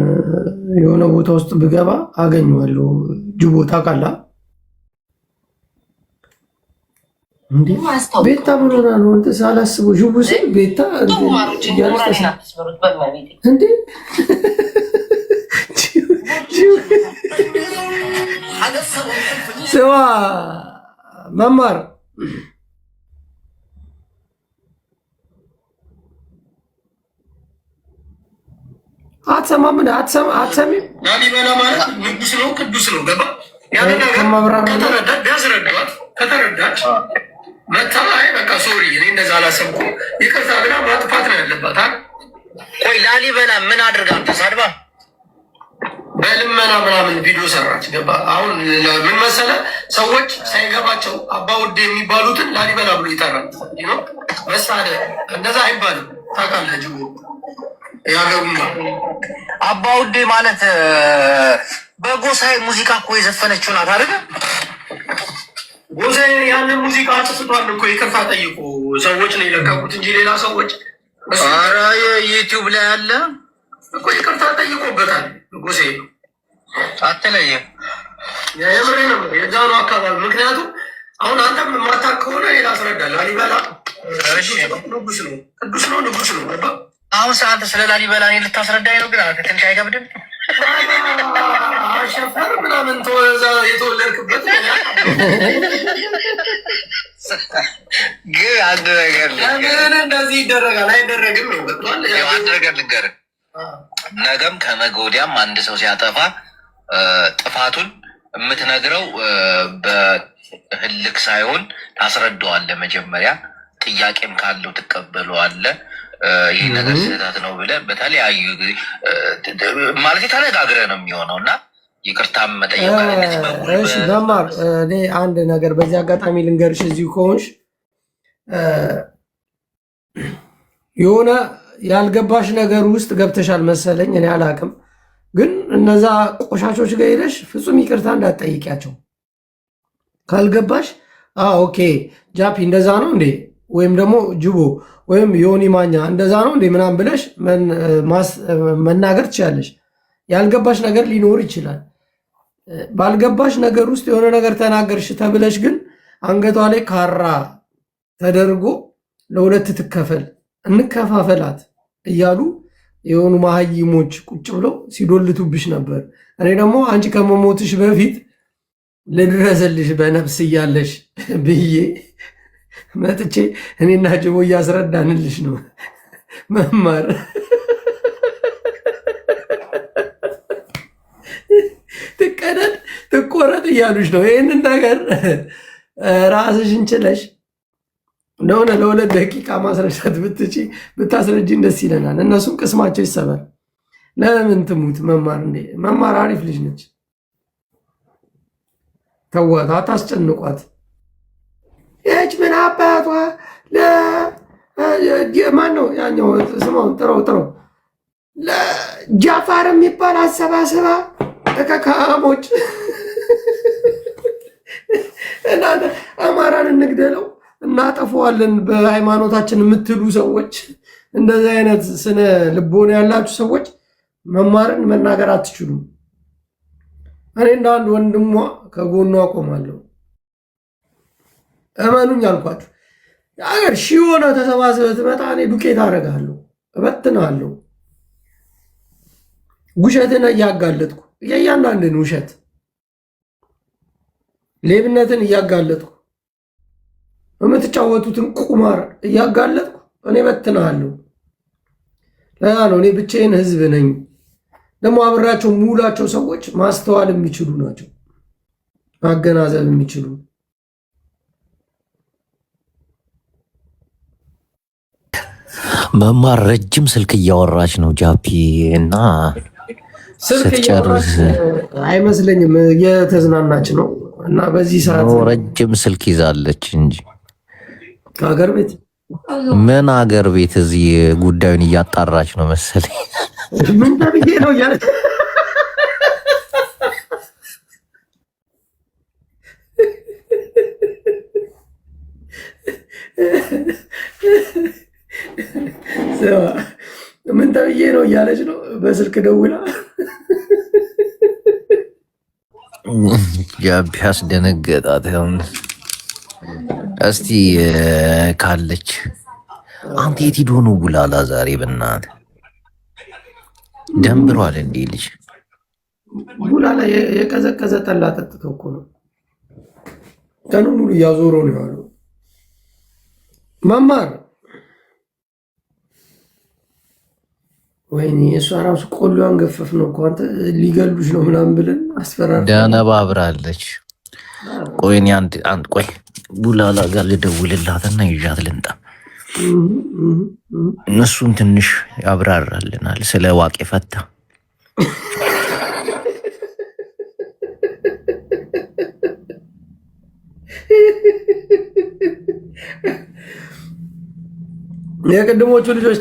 S2: የሆነ ቦታ ውስጥ ብገባ አገኘዋለሁ ጅቦ ታውቃለህ እንዴ ቤታ ብሎና ነው እንት ሳላስበው ጅቡ ሲል ቤታ እንዴ ስማ መማር አትሰማም አትሰሚም
S4: ላሊበላ ማለት ንጉስ ነው ቅዱስ ነው ገባ ከተረዳች መታላይ በቃ ሶሪ እኔ እንደዛ አላሰብኩም ይቅርታ ብላ ማጥፋት ነው ያለባት ቆይ ላሊበላ ምን አድርጋ ተሳድባ በልመና ምናምን ቪዲዮ ሰራች ገባ አሁን ምን መሰለ ሰዎች ሳይገባቸው አባ ውዴ የሚባሉትን ላሊበላ ብሎ ይጠራል ነው መሳለ እንደዛ አይባልም ታውቃለህ ጅቦ ያገቡና አባ ውዴ ማለት በጎሳዬ ሙዚቃ እኮ የዘፈነችው ናት አይደል ጎሳዬ ያንን ሙዚቃ አጥፍቷል እኮ ይቅርታ ጠይቁ ሰዎች ነው የለቀቁት እንጂ ሌላ ሰዎች ኧረ ዩቲዩብ ላይ አለ እኮ ይቅርታ ጠይቆበታል ጎሳዬ አትለይም የምሬ ነው የዛኑ አካባቢ ምክንያቱም አሁን አንተም የማታውቅ ከሆነ ሌላ አስረዳል ላሊበላ ንጉስ ነው ቅዱስ ነው ንጉስ ነው አሁን ሰዓት ስለ ላሊበላ እኔ ልታስረዳኝ ነው ግን አንተ ትንሽ አይከብድም አሸፈር ምናምን የተወለድክበት ግን አንድ ነገር እንደዚህ ይደረጋል አይደረግም ነው ገብቷል። አንድ ነገር ልንገርህ፣ ነገም ከነገ ወዲያም አንድ ሰው ሲያጠፋ ጥፋቱን የምትነግረው በህልክ ሳይሆን ታስረዳዋለህ። መጀመሪያ ጥያቄም ካለው ትቀበለዋለህ። ይህ ነገር ስህተት ነው ብለህ በተለያዩ ማለት ተነጋግረህ ነው የሚሆነው እና ይቅርታም መጠየቅ
S2: መማር። እኔ አንድ ነገር በዚህ አጋጣሚ ልንገርሽ፣ እዚሁ ከሆንሽ የሆነ ያልገባሽ ነገር ውስጥ ገብተሻል መሰለኝ፣ እኔ አላቅም። ግን እነዛ ቆሻሾች ጋር ሄደሽ ፍጹም ይቅርታ እንዳትጠይቂያቸው። ካልገባሽ ኦኬ ጃፒ እንደዛ ነው እንዴ ወይም ደግሞ ጅቦ ወይም ዮኒ ማኛ እንደዛ ነው እንዴ ምናምን ብለሽ መናገር ትችላለሽ። ያልገባሽ ነገር ሊኖር ይችላል። ባልገባሽ ነገር ውስጥ የሆነ ነገር ተናገርሽ ተብለሽ ግን አንገቷ ላይ ካራ ተደርጎ ለሁለት ትከፈል እንከፋፈላት እያሉ የሆኑ መሀይሞች ቁጭ ብለው ሲዶልቱብሽ ነበር። እኔ ደግሞ አንቺ ከመሞትሽ በፊት ልድረስልሽ በነፍስ እያለሽ ብዬ መጥቼ እኔና ጅቦ እያስረዳንልሽ ነው መማር ትቀደድ ትቆረጥ እያሉሽ ነው። ይህንን ነገር ራስሽን ችለሽ እንደሆነ ለሁለት ደቂቃ ማስረዳት ብታስረጂን ደስ ይለናል። እነሱም ቅስማቸው ይሰበር። ለምን ትሙት መማር እንዴ? መማር አሪፍ ልጅ ነች። ተዋት፣ አታስጨንቋት። ይህች ምን አባቷ ማን ነው ያኛው ስማውን ጥረው ለጃፋር የሚባል አሰባስባ ተከካሞች እናንተ አማራን እንግደለው እናጠፈዋለን በሃይማኖታችን የምትሉ ሰዎች፣ እንደዚህ አይነት ስነ ልቦና ያላችሁ ሰዎች መማርን መናገር አትችሉም። እኔ እንደ አንድ ወንድሟ ከጎኗ አቆማለሁ። እመኑኝ አልኳችሁ። የሀገር ሺህ ሆነ ተሰባስበህ ትመጣ፣ እኔ ዱቄት አደርግሃለሁ፣ እበትንሃለሁ። ውሸትን እያጋለጥኩ የእያንዳንድን ውሸት ሌብነትን እያጋለጥኩ የምትጫወቱትን ቁማር እያጋለጥኩ እኔ በትንሃለሁ። ለያ ነው እኔ ብቻዬን ህዝብ ነኝ። ደግሞ አብራቸው ሙላቸው ሰዎች ማስተዋል የሚችሉ ናቸው፣ ማገናዘብ የሚችሉ።
S1: መማር ረጅም ስልክ እያወራች ነው ጃፒ እና ስትጨርስ
S2: አይመስለኝም እየተዝናናች ነው። እና በዚህ ሰዓት
S1: ረጅም ስልክ ይዛለች እንጂ
S2: ከሀገር ቤት
S1: ምን ሀገር ቤት እዚህ ጉዳዩን እያጣራች ነው መሰለኝ።
S2: ምን ተብዬ ነው እያለች ምን ተብዬ ነው እያለች ነው በስልክ ደውላ።
S1: ጃቢ አስደነገጣት። እስቲ ካለች አንተ የት ሄዶ ነው ቡላላ ዛሬ? በእናትህ ደንብሯል እንዴ ልጅ?
S2: ቡላላ የቀዘቀዘ ጠላ ጠጥቶ እኮ ነው ቀኑን ሙሉ እያዞረው ነው ያለው። መማር ወይኔ እሷ ራሱ ቆሎዋን ገፈፍ ነው እኮ አንተ ሊገሉሽ ነው ምናምን ብለን አስፈራራ።
S1: ደነባብራለች። ቆይ እኔ አንድ ቆይ ቡላላ ጋር ልደውልላትና ይዣት ልምጣ። እነሱን ትንሽ ያብራራልናል ስለ ዋቄ ፈታ።
S2: የቅድሞቹ ልጆች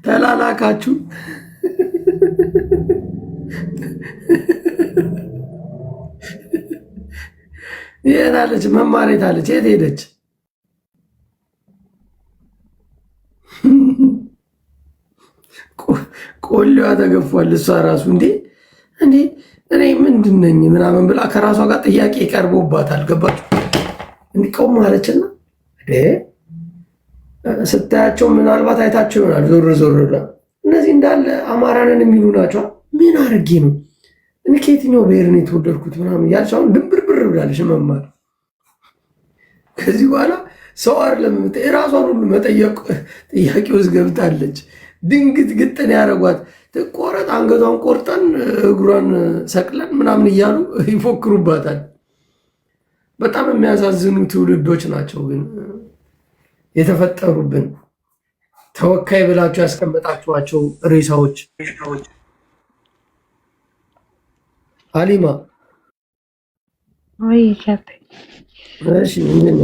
S2: ተላላካችሁ። የት አለች መማር? የት አለች? የት ሄደች? ቆሌዋ ተገፏል። እሷ ራሱ እንዴ እኔ ምንድን ነኝ ምናምን ብላ ከራሷ ጋር ጥያቄ ቀርቦባታል። ገባችሁ? እንዲቆም አለችና ስታያቸው ምናልባት አይታቸው ይሆናል ዞር ዞር ብላ። እነዚህ እንዳለ አማራንን የሚሉ ናቸው። ምን አድርጌ ነው እኔ ከየትኛው ብሔር ነው የተወለድኩት ምናምን እያለች አሁን ድንብርብር ብላለች መማር። ከዚህ በኋላ ሰው አይደለም የራሷን ሁሉ መጠየቅ ጥያቄ ውስጥ ገብታለች። ድንግት ግጥን ያደረጓት ትቆረጥ፣ አንገቷን ቆርጠን እግሯን ሰቅለን ምናምን እያሉ ይፎክሩባታል። በጣም የሚያሳዝኑ ትውልዶች ናቸው ግን የተፈጠሩብን። ተወካይ ብላችሁ ያስቀመጣችኋቸው ሬሳዎች። አሊማ
S7: ወይ ጃፒ፣
S2: እሺ ምን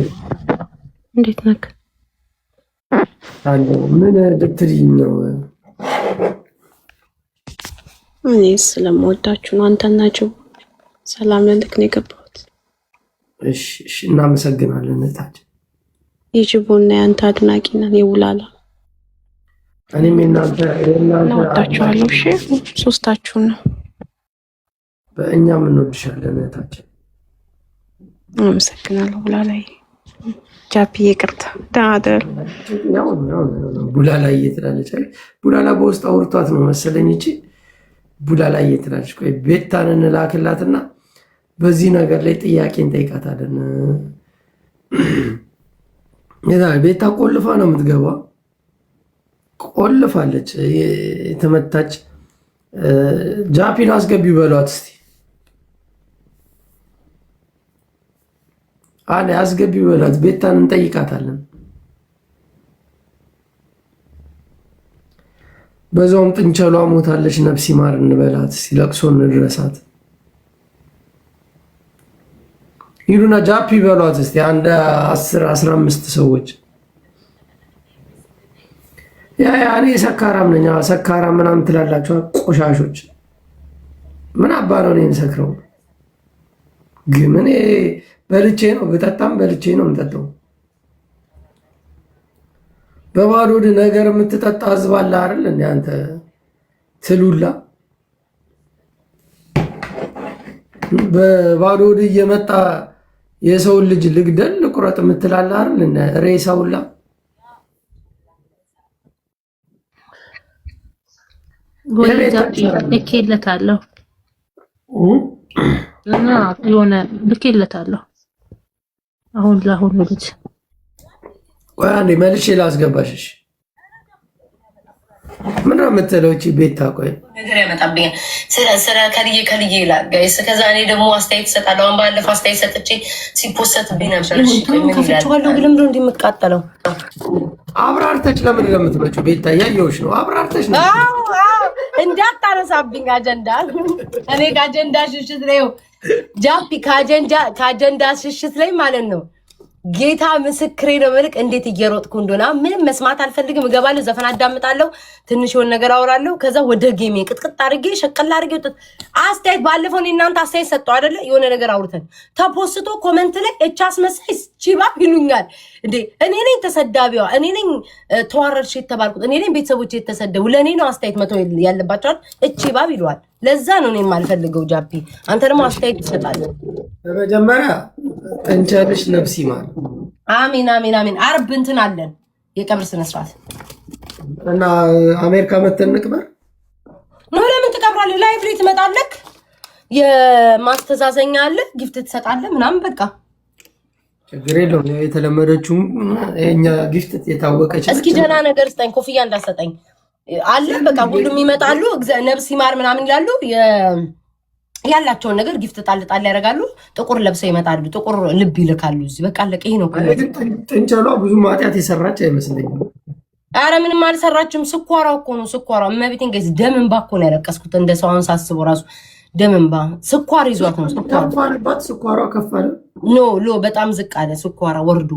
S7: እንዴት ነህ?
S2: ምን ልትልኝ ነው?
S7: እኔ ስለምወዳችሁ ነው። አንተና ጅቡ ሰላም ልልክ ነው የገባሁት።
S2: እሺ እናመሰግናለን እህታችን።
S7: የጅቡና የአንተ አድናቂ ነን። የውላላ
S2: እኔም የእናንተ
S7: እወዳችኋለሁ። እሺ ሶስታችሁን ነው።
S2: በእኛም እንወድሻለን እህታችን።
S7: አመሰግናለሁ ውላላዬ። ጃፒ ይቅርታ ዳደር
S2: ቡላላ እየትላለች። ቡላላ በውስጥ አውርቷት ነው መሰለኝ እቺ ቡላላ እየትላለች። ቆይ ቤታን እንላክላትና በዚህ ነገር ላይ ጥያቄ እንጠይቃታለን። ቤታ ቆልፋ ነው የምትገባ። ቆልፋለች። የተመታች ጃፒን አስገቢ በሏት እስቲ። አለ አስገቢ በሏት። ቤታን እንጠይቃታለን። በዛውም ጥንቸሏ ሞታለች፣ ነፍስ ይማር እንበላት። ሲለቅሶ እንድረሳት ሂዱና ጃፒ በሏት እስቲ። አንድ 10-15 ሰዎች እኔ ሰካራም ነኝ ሰካራም ምናምን ትላላችሁ ቆሻሾች። ምን አባ ነው እኔን ሰክረው? ግን እኔ በልቼ ነው ብጠጣም በልቼ ነው የምጠጣው። በባዶ ነገር የምትጠጣ ህዝብ አለ አይደል? እንደ አንተ ትሉላ በባዶ እየመጣ የሰውን ልጅ ልግደል ልቁረጥ የምትላለ አይደል? ሬሳውላ
S3: ልኬለታለሁ እና የሆነ ልኬለታለሁ። አሁን ለአሁኑ ልጅ
S2: ቆይ አንዴ መልሼ ላስገባሽሽ። ምን ነው የምትለው እቺ ቤታ? ቆይ
S6: ነገር ያመጣብኛል ስለ ከልዬ ይላል ጋይስ። ከዛ እኔ ደግሞ አስተያየት እሰጣለሁ። አሁን ባለፈው አስተያየት ሰጥቼ ሲፖስትብኝ ነበር።
S8: ከፍቼዋለሁ ግን ለምንድን ነው እንደምቃጠለው?
S2: አብራርተሽ ለምን እንደምትመጪው ቤታ እያየሁሽ ነው። አብራርተሽ ነው
S8: እንዳታነሳብኝ አጀንዳ። እኔ ከአጀንዳ ሽሽት ላይ ጃፒ ከአጀንዳ ሽሽት ላይ ማለት ነው። ጌታ ምስክሬ ነው። መልክ እንዴት እየሮጥኩ እንደሆነ ምንም መስማት አልፈልግም። እገባለሁ፣ ዘፈን አዳምጣለሁ፣ ትንሽ የሆነ ነገር አወራለሁ። ከዛ ወደ ጌሜ ቅጥቅጥ አድርጌ ሸቀላ አድርጌ አስተያየት ባለፈው እኔ እናንተ አስተያየት ሰጠው አይደለ? የሆነ ነገር አውርተን ተፖስቶ ኮመንት ላይ እቻ አስመሳይ ቺባብ ይሉኛል እንዴ! እኔ ነኝ ተሰዳቢዋ፣ እኔ ነኝ ተዋረድሽ የተባልኩት፣ እኔ ነኝ ቤተሰቦች የተሰደቡ። ለእኔ ነው አስተያየት መተው ያለባቸዋል። እቺባብ ይለዋል። ለዛ ነው እኔ የማልፈልገው። ጃፒ አንተ ደግሞ አስተያየት ትሰጣለህ።
S2: በመጀመሪያ ጥንቸልሽ ነፍስ ይማር።
S8: አሚን አሚን አሚን። አርብ እንትን አለን የቀብር ስነ ስርዓት
S2: እና አሜሪካ መተን እንቅበር
S8: ነው። ለምን ትቀብራለህ? ላይቭ ላይ ትመጣለህ፣ የማስተዛዘኛ አለ፣ ጊፍት ትሰጣለህ ምናምን። በቃ
S2: ችግር የለውም። የተለመደችው የኛ ጊፍት የታወቀች።
S8: እስኪ ደህና ነገር ስጠኝ፣ ኮፍያ እንዳሰጠኝ አለ። በቃ ሁሉም ይመጣሉ፣ ነብስ ይማር ምናምን ይላሉ። ያላቸውን ነገር ጊፍት ጣል ጣል ያደርጋሉ። ጥቁር ለብሰው ይመጣሉ፣ ጥቁር ልብ ይልካሉ። እዚህ በቃ አለቀ። ይሄ ነው።
S2: ጥንቸሏ ብዙ ማጥያት የሰራች አይመስለኝም።
S8: አረ ምንም አልሰራችም። ስኳሯ እኮ ነው ስኳሯ። እመቤቴን ገይዝ ደም እንባ እኮ ነው ያለቀስኩት። እንደ ሰው አሁን ሳስበው ራሱ ደም እንባ። ስኳር ይዟት ነው
S2: ስኳሯ ከፍ አለ።
S8: ሎ በጣም ዝቅ አለ ስኳሯ ወርዱ።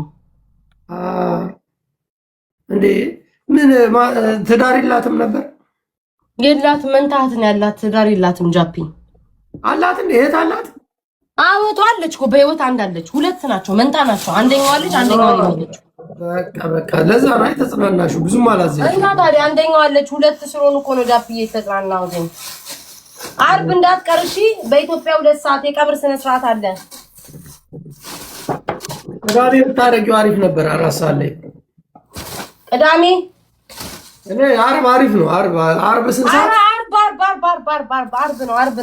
S2: እንዴ ምን ትዳር የላትም ነበር?
S8: የላትም፣ መንታት ነው ያላት። ትዳር የላትም። ጃፒ
S2: አላት እንዴ? የት አላት?
S8: አወቷ አለች እኮ በህይወት አንዳለች። ሁለት ናቸው፣ መንታ ናቸው። አንደኛዋ ልጅ አንደኛዋ ልጅ።
S2: በቃ ለዛ ነው የተጽናናሽው። ብዙም አላዘኝም
S8: እና ታዲያ አንደኛዋ አለች። ሁለት ስለሆኑ እኮ ነው ጃፒ የተጽናናው። ግን አርብ እንዳትቀርሺ። በኢትዮጵያ 2 ሰዓት የቀብር ስነ ስርዓት አለ።
S2: ቅዳሜ ብታረጊው አሪፍ ነበር። 4 ሰዓት ላይ
S8: ቅዳሜ
S2: እኔ አርብ አሪፍ ነው። አርብ ስንት ሰዓት?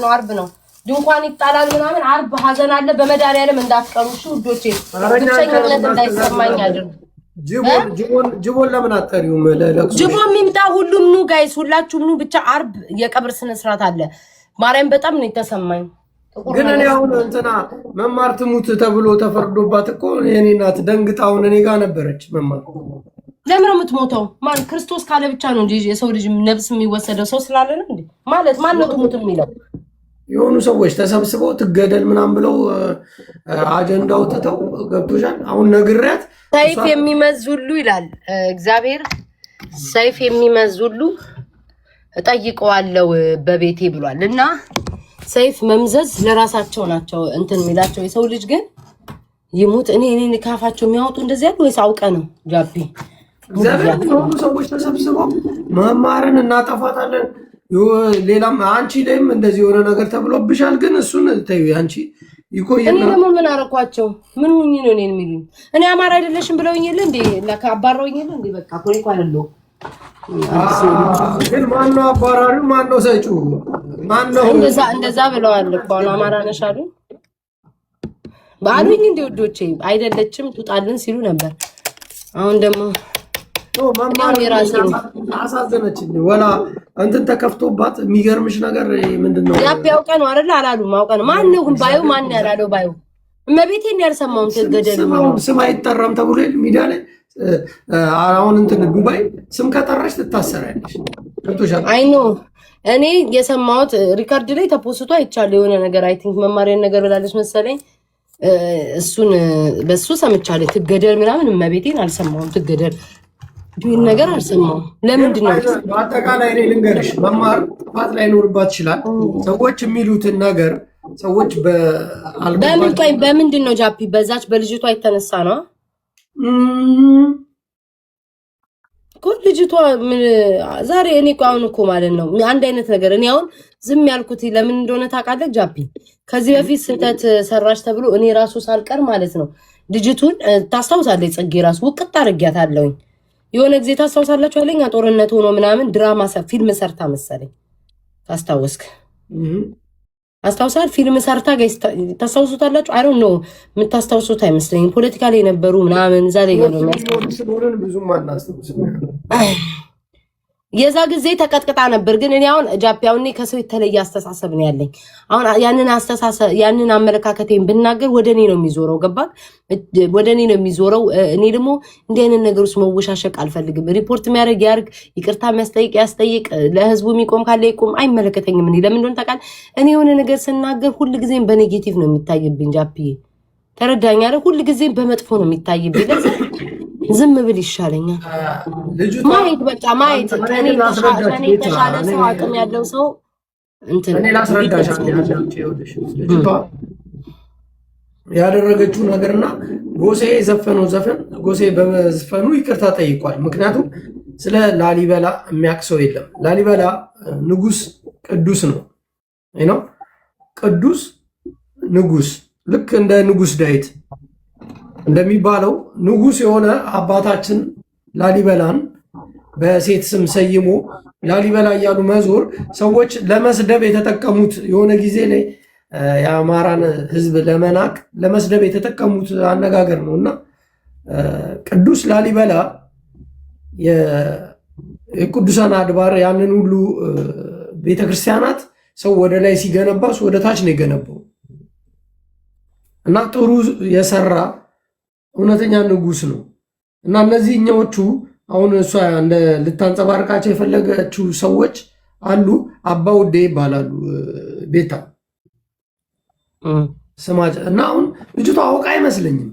S8: አርብ ነው። ድንኳን ይጣላል ምናምን። አርብ ሀዘን አለ። በመድኃኒዓለም እንዳትቀሩ እሺ ውዶቼ። ብቸኝነት እንዳይሰማኝ አድርጉ።
S2: ጅቦን ለምን አጠሪውም? ለለቅሶ
S8: ጅቦ የሚምጣ ሁሉም ኑ ጋይስ፣ ሁላችሁም ኑ። ብቻ አርብ የቀብር ስነ ስርዓት አለ። ማርያም በጣም ነው የተሰማኝ።
S2: ግን እኔ አሁን እንትና መማር ትሙት ተብሎ ተፈርዶባት እኮ የኔ እናት ደንግጣ አሁን እኔ ጋር ነበረች። መማር
S8: ለምን ነው የምትሞተው? ማን ክርስቶስ ካለ ብቻ ነው እንጂ የሰው ልጅ ነፍስ የሚወሰደው ሰው ስላለ ነው እንዴ? ማለት ማን ነው ትሙት የሚለው?
S2: የሆኑ ሰዎች ተሰብስበው ትገደል ምናምን ብለው አጀንዳው ተተው ገብቶሻል። አሁን ነግሬያት
S8: ሰይፍ የሚመዝ ሁሉ ይላል እግዚአብሔር፣ ሰይፍ የሚመዝ ሁሉ እጠይቀዋለሁ በቤቴ ብሏል። እና ሰይፍ መምዘዝ ለራሳቸው ናቸው እንትን የሚላቸው። የሰው ልጅ ግን ይሙት እኔ ካፋቸው የሚያወጡ እንደዚህ ያሉ ወይስ አውቀ ነው? ጃፒ
S2: እግዚአብሔር የሆኑ ሰዎች ተሰብስበው መማርን እናጠፋታለን፣ ሌላም አንቺ ላይም እንደዚህ የሆነ ነገር ተብሎብሻል፣ ግን እሱን ተይው አንቺ ይቆይና።
S8: እኔ ደግሞ ምን አረኳቸው? ምን ሁኝ ነው እኔን የሚሉኝ? እኔ አማራ አይደለሽም ብለውኝ የለ እንዴ? አባረውኝ የለ እንዴ? በቃ ኮሬ እኮ አይደለሁ።
S2: ግን ማነው አባራሪው? ማነው ሰጪው? ማነው?
S8: እንደዛ ብለዋል እኮ አማራ ነሽ አሉኝ ባሉኝ። እንደ ወዶቼ አይደለችም ትውጣልን ሲሉ ነበር። አሁን ደግሞ
S2: አሳዘነችኝ። ወላ እንትን ተከፍቶባት የሚገርምሽ ነገር ምንድነው?
S8: ያፕ ያውቀ ነው አይደል? አላሉም አውቀ ነው። ማነው ግን ባዩ? ማን ያላለው ባዩ? እመቤቴን ያልሰማውን ትገደል
S2: ስም አይጠራም ተብሎ ሚዲያ ላይ አሁን እንትን ዱባይ ስም ከጠራሽ ትታሰራለሽ።
S8: አይ ኖ እኔ የሰማሁት ሪካርድ ላይ ተፖስቶ አይቻለሁ። የሆነ ነገር አይ ቲንክ መማሪያን ነገር ብላለች መሰለኝ። እሱን በሱ ሰምቻለሁ። ትገደል ምናምን እመቤቴን አልሰማሁም። ትገደል ቢሆን ነገር አልሰማሁም። ለምንድን ነው?
S2: በአጠቃላይ እኔ ልንገርሽ፣ መማር ጥፋት ላይኖርባት ይችላል። ሰዎች የሚሉትን ነገር ሰዎች
S8: በምንድን ነው ጃፒ? በዛች በልጅቷ የተነሳ ነው እኮ ልጅቷ ዛሬ እኔ እኮ አሁን እኮ ማለት ነው አንድ አይነት ነገር። እኔ አሁን ዝም ያልኩት ለምን እንደሆነ ታውቃለህ ጃፒ? ከዚህ በፊት ስህተት ሰራሽ ተብሎ እኔ ራሱ ሳልቀር ማለት ነው ልጅቱን ታስታውሳለች። ጽጌ ራሱ ውቅጥ አድርጊያታለሁኝ። የሆነ ጊዜ ታስታውሳላችሁ አለኝ ጦርነት ሆኖ ምናምን ድራማ ፊልም ሰርታ መሰለኝ ታስታውስክ? አስታውሳል ፊልም ሰርታ ጋይስ ታስታውሱታላችሁ? አይ ዶንት ኖ የምታስታውሱት አይመስለኝም። ፖለቲካ ላይ የነበሩ ምናምን ዛሬ ነው የዛ ጊዜ ተቀጥቅጣ ነበር። ግን እኔ አሁን ጃፒያውኔ ከሰው የተለየ አስተሳሰብ ነው ያለኝ። አሁን ያንን አመለካከቴን ብናገር ወደ እኔ ነው የሚዞረው። ገባ? ወደ እኔ ነው የሚዞረው። እኔ ደግሞ እንዲህ አይነት ነገር ውስጥ መወሻሸቅ አልፈልግም። ሪፖርት የሚያደርግ ያርግ፣ ይቅርታ የሚያስጠይቅ ያስጠይቅ፣ ለህዝቡ የሚቆም ካለ ይቆም፣ አይመለከተኝም። እኔ ለምን እንደሆነ ታውቃለህ? እኔ የሆነ ነገር ስናገር ሁልጊዜም በኔጌቲቭ ነው የሚታይብኝ። ጃፒ ተረዳኝ አይደል? ሁልጊዜም በመጥፎ ነው የሚታይብኝ። ዝም ብል ይሻለኛል። ማየት በቃ ማየት ከኔ የተሻለ ሰው አቅም ያለው ሰው እንትን
S2: እኔ ላስረዳሽ። ልጅቷ ያደረገችው ነገርና ጎሴ የዘፈነው ዘፈን ጎሴ በመዝፈኑ ይቅርታ ጠይቋል። ምክንያቱም ስለ ላሊበላ የሚያውቅ ሰው የለም። ላሊበላ ንጉስ ቅዱስ ነው ቅዱስ ንጉስ፣ ልክ እንደ ንጉስ ዳዊት እንደሚባለው ንጉስ የሆነ አባታችን ላሊበላን በሴት ስም ሰይሞ ላሊበላ እያሉ መዞር ሰዎች ለመስደብ የተጠቀሙት የሆነ ጊዜ ላይ የአማራን ሕዝብ ለመናቅ ለመስደብ የተጠቀሙት አነጋገር ነው እና ቅዱስ ላሊበላ የቅዱሳን አድባር ያንን ሁሉ ቤተክርስቲያናት ሰው ወደ ላይ ሲገነባ እሱ ወደ ታች ነው የገነባው እና ጥሩ የሰራ እውነተኛ ንጉስ ነው እና እነዚህኛዎቹ አሁን እሷ እንደ ልታንጸባርቃቸው የፈለገችው ሰዎች አሉ። አባ ውዴ ይባላሉ። ቤታ ስማቸው እና አሁን ልጅቷ አውቃ አይመስለኝም።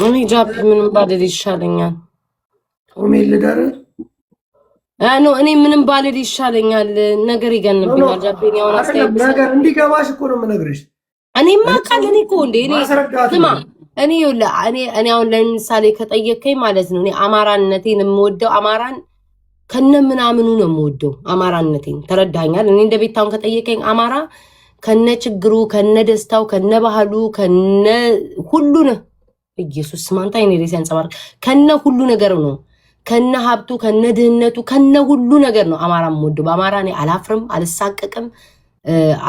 S8: እኔ ጃፒ ምንም ባልል ይሻለኛል።
S2: ኦሜል ልደር
S8: ኖ እኔ ምንም ባልል ይሻለኛል። ነገር ይገንብኛል። ጃፒ ያውን አስተያየት
S2: ነገር እንዲገባሽ እኮ ነው የምነግርሽ።
S8: እኔማ ቃል እኔ እኮ እንደ እኔ ስማ እኔ አሁን ለምሳሌ ከጠየከኝ ማለት ነው እኔ አማራነቴን የምወደው አማራን ከነ ምናምኑ ነው የምወደው አማራነቴን። ተረዳኛል? እኔ እንደ ቤታውን ከጠየከኝ አማራ ከነ ችግሩ ከነ ደስታው ከነ ባህሉ ከነ ሁሉ ነው። ኢየሱስ ማንታ እኔ ሬስ ያንጸባርቅ ከነ ሁሉ ነገር ነው። ከነ ሀብቱ ከነ ድህነቱ ከነ ሁሉ ነገር ነው አማራ የምወደው። በአማራ እኔ አላፍርም፣ አልሳቀቅም፣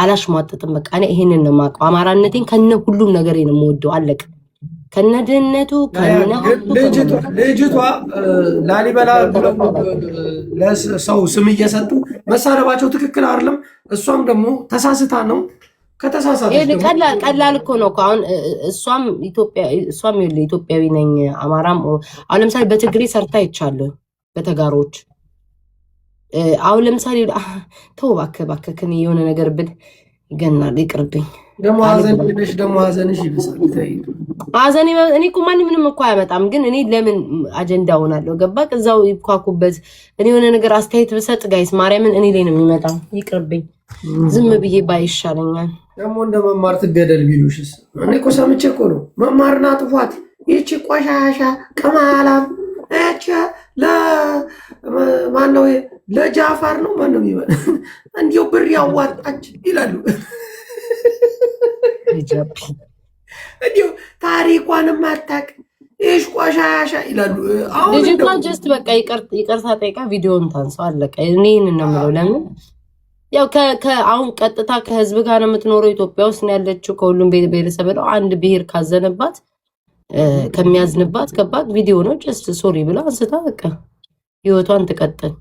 S8: አላሽሟጥጥም። በቃ እኔ ይሄንን ነው የማውቀው። አማራነቴን ከነ ሁሉም ነገር ነው የምወደው። አለቀ። ከነድህነቱ
S2: ልጅቷ ላሊበላ ለሰው ስም እየሰጡ መሳደባቸው ትክክል አይደለም። እሷም ደግሞ ተሳስታ ነው። ከተሳሳተች
S8: ቀላል እኮ ነው። አሁን እሷም ኢትዮጵያዊ ነኝ አማራም አሁን ለምሳሌ በትግሬ ሰርታ ይቻለሁ በተጋሮች አሁን ለምሳሌ ተው እባክህ ከኔ የሆነ ነገር ብል ይገናል ይቅርብኝ።
S2: ደግሞ ሀዘንሽ ይብሳል።
S8: ሀዘን እኔ እኮ ምንም እኮ አያመጣም፣ ግን እኔ ለምን አጀንዳ ሆናለሁ? ገባክ? እዛው ይኳኩበት። እኔ የሆነ ነገር አስተያየት ብሰጥ ጋይስ ማርያምን እኔ ላይ ነው የሚመጣው። ይቅርብኝ፣ ዝም ብዬ ባይሻለኛል።
S2: ደግሞ እንደ መማር ትገደል ቢሉሽስ? እኔ እኮ ሰምቼ እኮ ነው መማርና ጥፏት። ይቺ ቆሻሻ ቅማላም ማነው ለጃፋር ነው ማነው ይበል እንዲሁ ብር ያዋጣች ይላሉ። እንዲሁ ታሪኳንም አታውቅ ይሽ ቆሻሻ ይላሉ።
S8: ልጅቷ ጀስት በቃ ይቅርታ ጠይቃ ቪዲዮን ታንሰው አለቀ። እኔ ይህንን ነው የምለው። ለምን ያው አሁን ቀጥታ ከህዝብ ጋር ነው የምትኖረው። ኢትዮጵያ ውስጥ ነው ያለችው። ከሁሉም ብሔረሰብ ነው። አንድ ብሔር ካዘነባት ከሚያዝንባት ከባድ ቪዲዮ ነው። ጀስት ሶሪ ብላ አንስታ በቃ ህይወቷን ትቀጥል።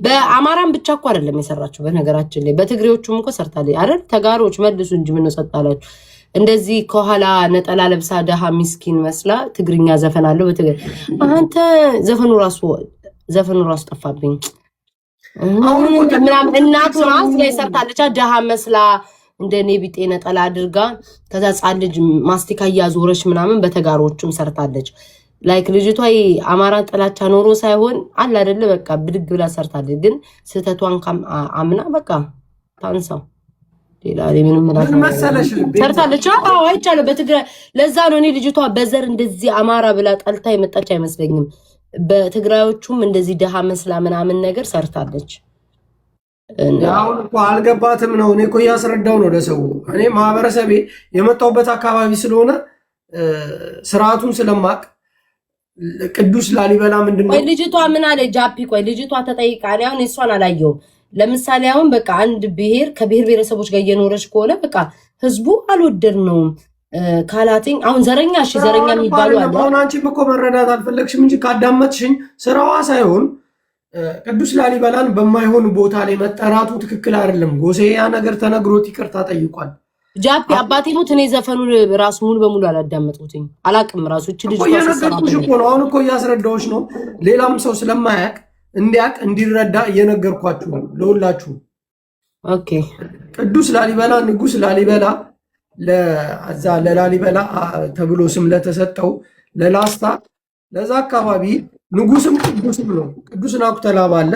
S8: በአማራም ብቻ እኮ አይደለም የሰራችው። በነገራችን ላይ በትግሬዎቹም እኮ ሰርታለች አይደል? ተጋሮች መልሱ እንጂ ምን ሰጣላችሁ? እንደዚህ ከኋላ ነጠላ ለብሳ ደሃ ሚስኪን መስላ ትግርኛ ዘፈን አለው በትግሬ አንተ ዘፈኑ ራሱ ጠፋብኝ። ምናምን እናቱ ራስ ላይ ሰርታለች ደሃ መስላ እንደ ኔቢጤ ነጠላ አድርጋ ከዛ ጻን ልጅ ማስቲካ እያዞረች ምናምን በተጋሮቹም ሰርታለች። ላይክ ልጅቷ አማራን ጥላቻ ኖሮ ሳይሆን አለ አይደለ በቃ ብድግ ብላ ሰርታለች። ግን ስህተቷን አምና በቃ ታንሳው ሌላ ምንም
S2: መሰለሽ
S8: ሰርታለች። አዎ አይቻለሁ በትግራይ። ለዛ ነው እኔ ልጅቷ በዘር እንደዚህ አማራ ብላ ጠልታ የመጣች አይመስለኝም። በትግራዮቹም እንደዚህ ደሃ መስላ ምናምን ነገር ሰርታለች።
S2: አሁን እኮ አልገባትም ነው። እኔ እኮ እያስረዳው ነው ለሰው። እኔ ማህበረሰቤ የመጣሁበት አካባቢ ስለሆነ ስርዓቱን ስለማቅ ቅዱስ ላሊበላ ምንድን ነው
S8: ልጅቷ ምን አለ ጃፒ? ቆይ ልጅቷ ተጠይቃ አሁን እሷን አላየሁም። ለምሳሌ አሁን በቃ አንድ ብሔር ከብሔር ብሔረሰቦች ጋር እየኖረች ከሆነ በቃ ህዝቡ አልወደድነውም ካላትኝ አሁን ዘረኛ ዘረኛ የሚባሉ አለ።
S2: አሁን አንቺም እኮ መረዳት አልፈለግሽም እንጂ ካዳመጥሽኝ ስራዋ ሳይሆን ቅዱስ ላሊበላን በማይሆን ቦታ ላይ መጠራቱ ትክክል አይደለም። ጎሴ ያ ነገር ተነግሮት ይቅርታ ጠይቋል።
S8: ጃፒ አባቴ ሞት እኔ ዘፈኑን ራሱ ሙሉ በሙሉ አላዳመጥኩትኝ አላቅም። ራሱ እቺ ልጅ
S2: እየነገርኩሽ እኮ ነው። አሁን እኮ እያስረዳሁሽ ነው። ሌላም ሰው ስለማያውቅ እንዲያውቅ እንዲረዳ እየነገርኳችሁ ነው ለሁላችሁ።
S8: ኦኬ
S2: ቅዱስ ላሊበላ ንጉስ ላሊበላ ለዛ ለላሊበላ ተብሎ ስም ለተሰጠው ለላስታ ለዛ አካባቢ ንጉስም ቅዱስም ነው። ቅዱስ ናኩተላ አለ፣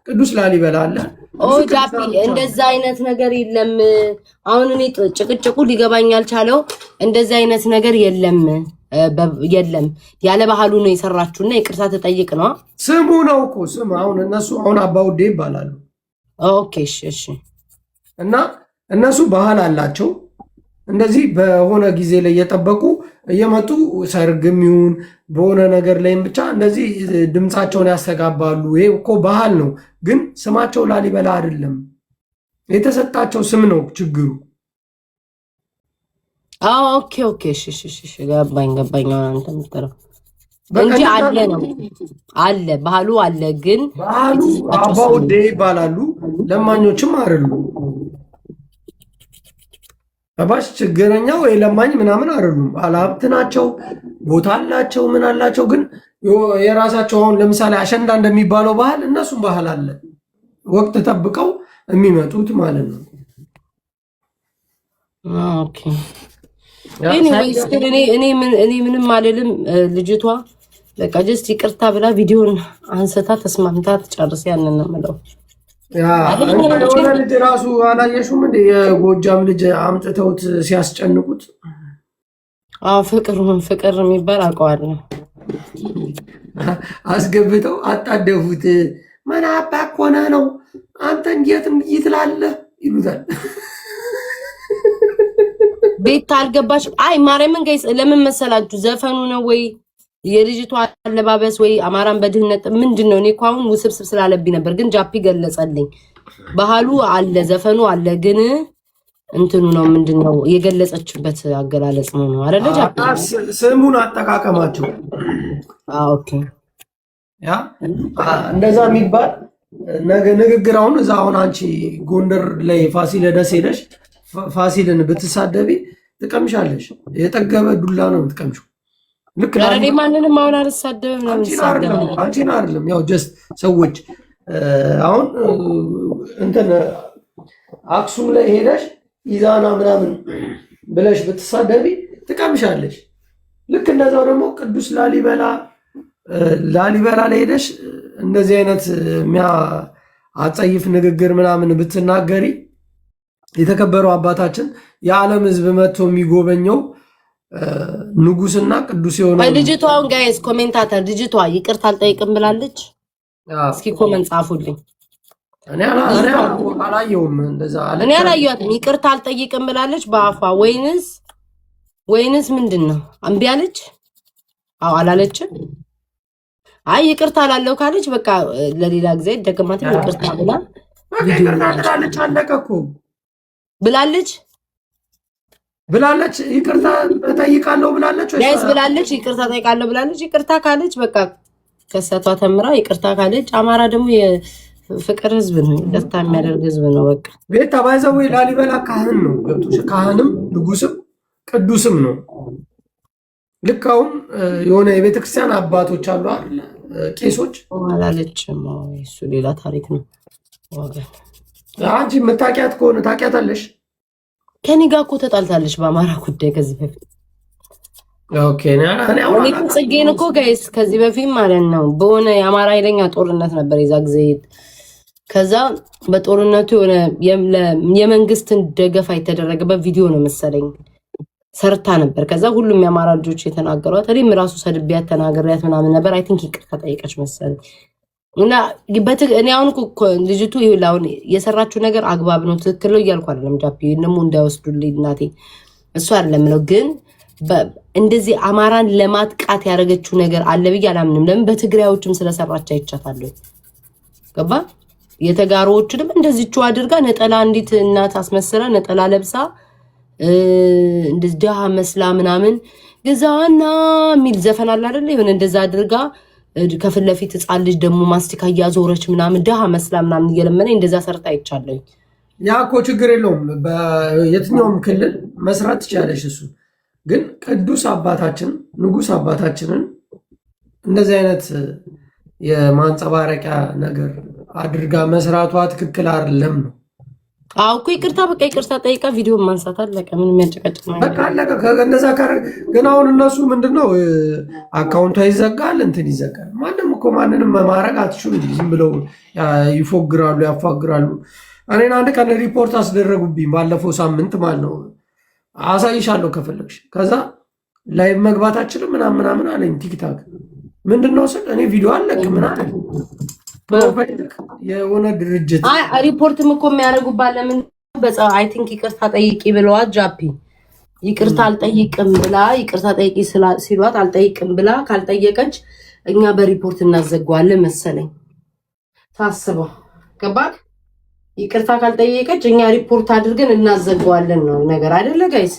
S2: ቅዱስ ላሊበላ አለ።
S8: ጃፒ እንደዛ አይነት ነገር የለም። አሁን እኔ ጭቅጭቁ ሊገባኝ አልቻለው። እንደዛ አይነት ነገር የለም ያለ ባህሉ ነው የሰራችሁና ይቅርታ ተጠይቅ ነው።
S2: ስሙ ነው እኮ ስም። አሁን እነሱ አሁን አባውዴ ይባላሉ።
S8: ኦኬ እሺ።
S2: እና እነሱ ባህል አላቸው። እንደዚህ በሆነ ጊዜ ላይ እየጠበቁ እየመጡ ሰርግም ይሁን በሆነ ነገር ላይም ብቻ እንደዚህ ድምፃቸውን ያስተጋባሉ። ይሄ እኮ ባህል ነው። ግን ስማቸው ላሊበላ አይደለም፣ የተሰጣቸው ስም ነው ችግሩ።
S8: ኦኬ እሺ ገባኝ። አንተ የምትጠራው እንጂ አለ ባህሉ አለ። ግን
S2: ባህሉ አባውዴ ይባላሉ። ለማኞችም አይደሉ። አባሽ ችግረኛ ወይ ለማኝ ምናምን አይደሉም። ባለሀብት ናቸው፣ ቦታ አላቸው፣ ምን አላቸው። ግን የራሳቸው አሁን ለምሳሌ አሸንዳ እንደሚባለው ባህል እነሱም ባህል አለ። ወቅት ጠብቀው የሚመጡት ማለት ነው።
S8: ኦኬ እኔ ምንም አልልም። ልጅቷ በቃ ጀስት ይቅርታ ብላ ቪዲዮን አንስታ ተስማምታ ትጨርስ። ያንን ነው የምለው።
S2: የሆነ ልጅ ራሱ አላየሹም እንደ የጎጃም ልጅ አምጥተውት ሲያስጨንቁት
S8: ፍቅር የሚባል አውቀዋለሁ።
S2: አስገብተው አጣደፉት። ምን አባክ ሆነ ነው አንተ እንዴት ትላለህ ይሉታል።
S8: ቤት አልገባሽ? አይ ማርያምን ጋይስ ለምን መሰላችሁ? ዘፈኑ ነው ወይ የልጅቷ አለባበስ ወይ አማራን በድህነት ምንድን ነው? እኔ እኮ አሁን ውስብስብ ስላለብኝ ነበር፣ ግን ጃፒ ገለጸልኝ። ባህሉ አለ፣ ዘፈኑ አለ። ግን እንትኑ ነው ምንድነው የገለጸችበት አገላለጽ ነው አይደለ?
S2: ስሙን አጠቃቀማቸው
S8: ኦኬ
S2: ያ እንደዛ የሚባል ንግግር አሁን እዛ አሁን አንቺ ጎንደር ላይ ፋሲለደስ ሄደሽ ፋሲልን ብትሳደቢ ትቀምሻለሽ። የጠገበ ዱላ ነው የምትቀምሽው። ልክ
S8: ለኔ ማንንም አሁን አልሳደብም ነው የምሳደበው።
S2: አንቺን አይደለም ያው ጀስት ሰዎች አሁን እንትን አክሱም ላይ ሄደሽ ኢዛና ምናምን ብለሽ ብትሳደቢ ትቀምሻለሽ። ልክ እንደዛው ደግሞ ቅዱስ ላሊበላ ላይ ሄደሽ እንደዚህ አይነት አጸይፍ ንግግር ምናምን ብትናገሪ የተከበረው አባታችን የዓለም ሕዝብ መጥቶ የሚጎበኘው ንጉስና ቅዱስ የሆነው
S8: ልጅቷን ጋይስ ኮሜንታተር ልጅቷ ይቅርታ አልጠይቅም ብላለች። እስኪ ኮሜንት ጻፉልኝ።
S2: እኔ አላየሁም እንደዛ አለ።
S8: እኔ አላየኋትም። ይቅርታ አልጠይቅም ብላለች በአፏ ወይንስ ምንድን ነው እምቢ አለች? አዎ አላለችም። አይ ይቅርታ አላለው ካለች በቃ ለሌላ ጊዜ ደግማት ይቅርታ
S2: ብላለች። አለቀ እኮ ብላለች። ይቅርታ እጠይቃለሁ ብላለች
S8: ወይስ ብላለች? ይቅርታ እጠይቃለሁ ብላለች። ይቅርታ ካለች በቃ ከሰቷ ተምራ ይቅርታ ካለች። አማራ ደግሞ የፍቅር ህዝብ ነው፣ ይቅርታ የሚያደርግ ህዝብ ነው። በቃ
S2: ቤታ ባይዘው ላሊበላ ካህን ነው፣ ገብቶሽ? ካህንም ንጉስም ቅዱስም ነው። ልክ አሁን የሆነ የቤተክርስቲያን አባቶች አሉ አይደል? ቄሶች
S8: አላለችም። እሱ ሌላ ታሪክ ነው።
S2: አንቺ የምታውቂያት ከሆነ ታውቂያታለሽ።
S8: ከኔ ጋር እኮ ተጣልታለች በአማራ ጉዳይ ከዚህ በፊት።
S2: ኦኬ
S8: ጽጌን እኮ ጋይስ ከዚህ በፊት ማለት ነው በሆነ የአማራ ኃይለኛ ጦርነት ነበር የዛ ጊዜ። ከዛ በጦርነቱ የሆነ የመንግስትን ደገፋ የተደረገበት ቪዲዮ ነው መሰለኝ ሰርታ ነበር። ከዛ ሁሉም የአማራ ልጆች የተናገሯት እኔም ራሱ ሰድቢያት ተናግሬያት ምናምን ነበር። አይ ቲንክ ይቅርታ ጠይቀች መሰለኝ። እና እኔ አሁን ልጅቱ ይሁን የሰራችው ነገር አግባብ ነው ትክክል ነው እያልኩ አይደለም። ጃፒ ደግሞ እንዳይወስዱልኝ እናቴ እሱ አይደለም ነው። ግን እንደዚህ አማራን ለማጥቃት ያደረገችው ነገር አለ ብዬ አላምንም። ለምን በትግራዮችም ስለሰራች አይቻታለሁ። ገባ የተጋሮዎችንም እንደዚህችው አድርጋ ነጠላ እንዲት እናት አስመስላ ነጠላ ለብሳ እንደዚህ ደሃ መስላ ምናምን ገዛና የሚል ዘፈን አለ አይደል? ይሁን እንደዛ አድርጋ ከፊት ለፊት ህፃን ልጅ ደግሞ ማስቲካ እያዞረች ምናምን ደሃ መስላ ምናምን እየለመነ እንደዛ ሰርታ አይቻለሁ።
S2: ያ እኮ ችግር የለውም በየትኛውም ክልል መስራት ትችላለሽ። እሱ ግን ቅዱስ አባታችን ንጉስ አባታችንን እንደዚህ አይነት የማንጸባረቂያ ነገር አድርጋ መስራቷ ትክክል አይደለም ነው።
S8: አዎ እኮ ይቅርታ በቃ ይቅርታ ጠይቃ ቪዲዮ ማንሳት አለቀ። ምንም የሚያጨቃጭቅ ነገር
S2: በቃ አለቀ። ከእነዛ ግን አሁን እነሱ ምንድነው አካውንቷ ይዘጋል፣ እንትን ይዘጋል። ማንም እኮ ማንንም ማድረግ አትችሉም። ዝም ብለው ይፎግራሉ፣ ያፋግራሉ። እኔን አንድ ቀን ሪፖርት አስደረጉብኝ ባለፈው ሳምንት ማለት ነው። አሳይሻለሁ ከፈለግሽ። ከዛ ላይቭ መግባት አችልም ምናምን አለኝ። ቲክታክ ምንድነው ስል እኔ ቪዲዮ አለቅ ምናምን የሆነ ድርጅት
S8: ሪፖርትም እኮ የሚያደርጉባት ለምን አይ ቲንክ ይቅርታ ጠይቂ ብለዋት ጃፒ ይቅርታ አልጠይቅም ብላ ይቅርታ ጠይቂ ሲሏት አልጠይቅም ብላ ካልጠየቀች እኛ በሪፖርት እናዘጋዋለን መሰለኝ ታስበው። ገባክ? ይቅርታ ካልጠየቀች እኛ ሪፖርት አድርገን እናዘጋዋለን ነው ነገር አይደለ ጋይስ?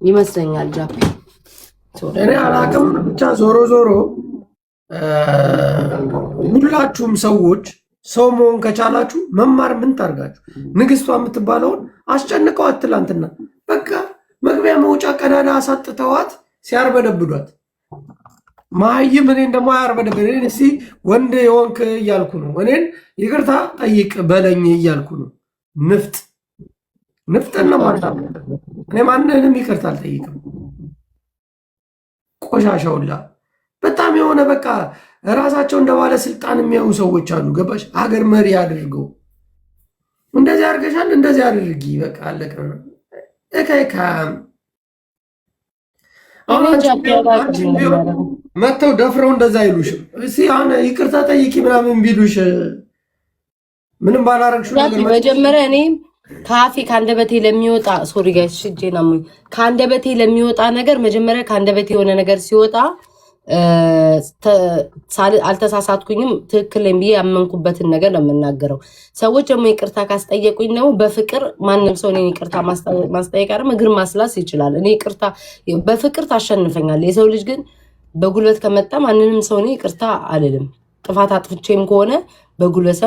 S8: ይመስለኛል ጃፒ
S2: እኔ አላውቅም። ብቻ ዞሮ ሁላችሁም ሰዎች ሰው መሆን ከቻላችሁ መማር ምን ታርጋችሁ? ንግስቷ የምትባለውን አስጨንቀዋት ትላንትና በቃ መግቢያ መውጫ ቀዳዳ አሳጥተዋት ሲያርበደብዷት ማይም እኔን ደግሞ አያርበደብድ እስቲ ወንድ የሆንክ እያልኩ ነው። እኔን ይቅርታ ጠይቅ በለኝ እያልኩ ነው። ንፍጥን ነው ማለት እኔ ማንንም ይቅርታ አልጠይቅም። ቆሻሻውላ በጣም የሆነ በቃ ራሳቸው እንደ ባለስልጣን የሚያዩ ሰዎች አሉ። ገባሽ? ሀገር መሪ አድርገው እንደዚህ አድርገሻል፣ እንደዚህ አድርጊ፣ በቃ አለቀ። መጥተው ደፍረው እንደዛ አይሉሽም። እስኪ አሁን ይቅርታ ጠይቂ ምናምን ቢሉሽ ምንም ባላረግሽው ነገር
S8: መጀመሪያ እኔም ካፌ ከአንደበቴ ለሚወጣ ሶሪ ጋይስ ሽጄና ከአንደበቴ ለሚወጣ ነገር መጀመሪያ ከአንደበቴ የሆነ ነገር ሲወጣ አልተሳሳትኩኝም፣ ትክክል ነኝ ብዬ ያመንኩበትን ነገር ነው የምናገረው። ሰዎች ደግሞ ይቅርታ ካስጠየቁኝ ደግሞ በፍቅር ማንም ሰው እኔን ይቅርታ ማስጠየቅ አይደለም እግር ማስላስ ይችላል። እኔ ይቅርታ በፍቅር ታሸንፈኛል። የሰው ልጅ ግን በጉልበት ከመጣ ማንንም ሰው እኔ ይቅርታ አልልም። ጥፋት አጥፍቼም ከሆነ በጉልበት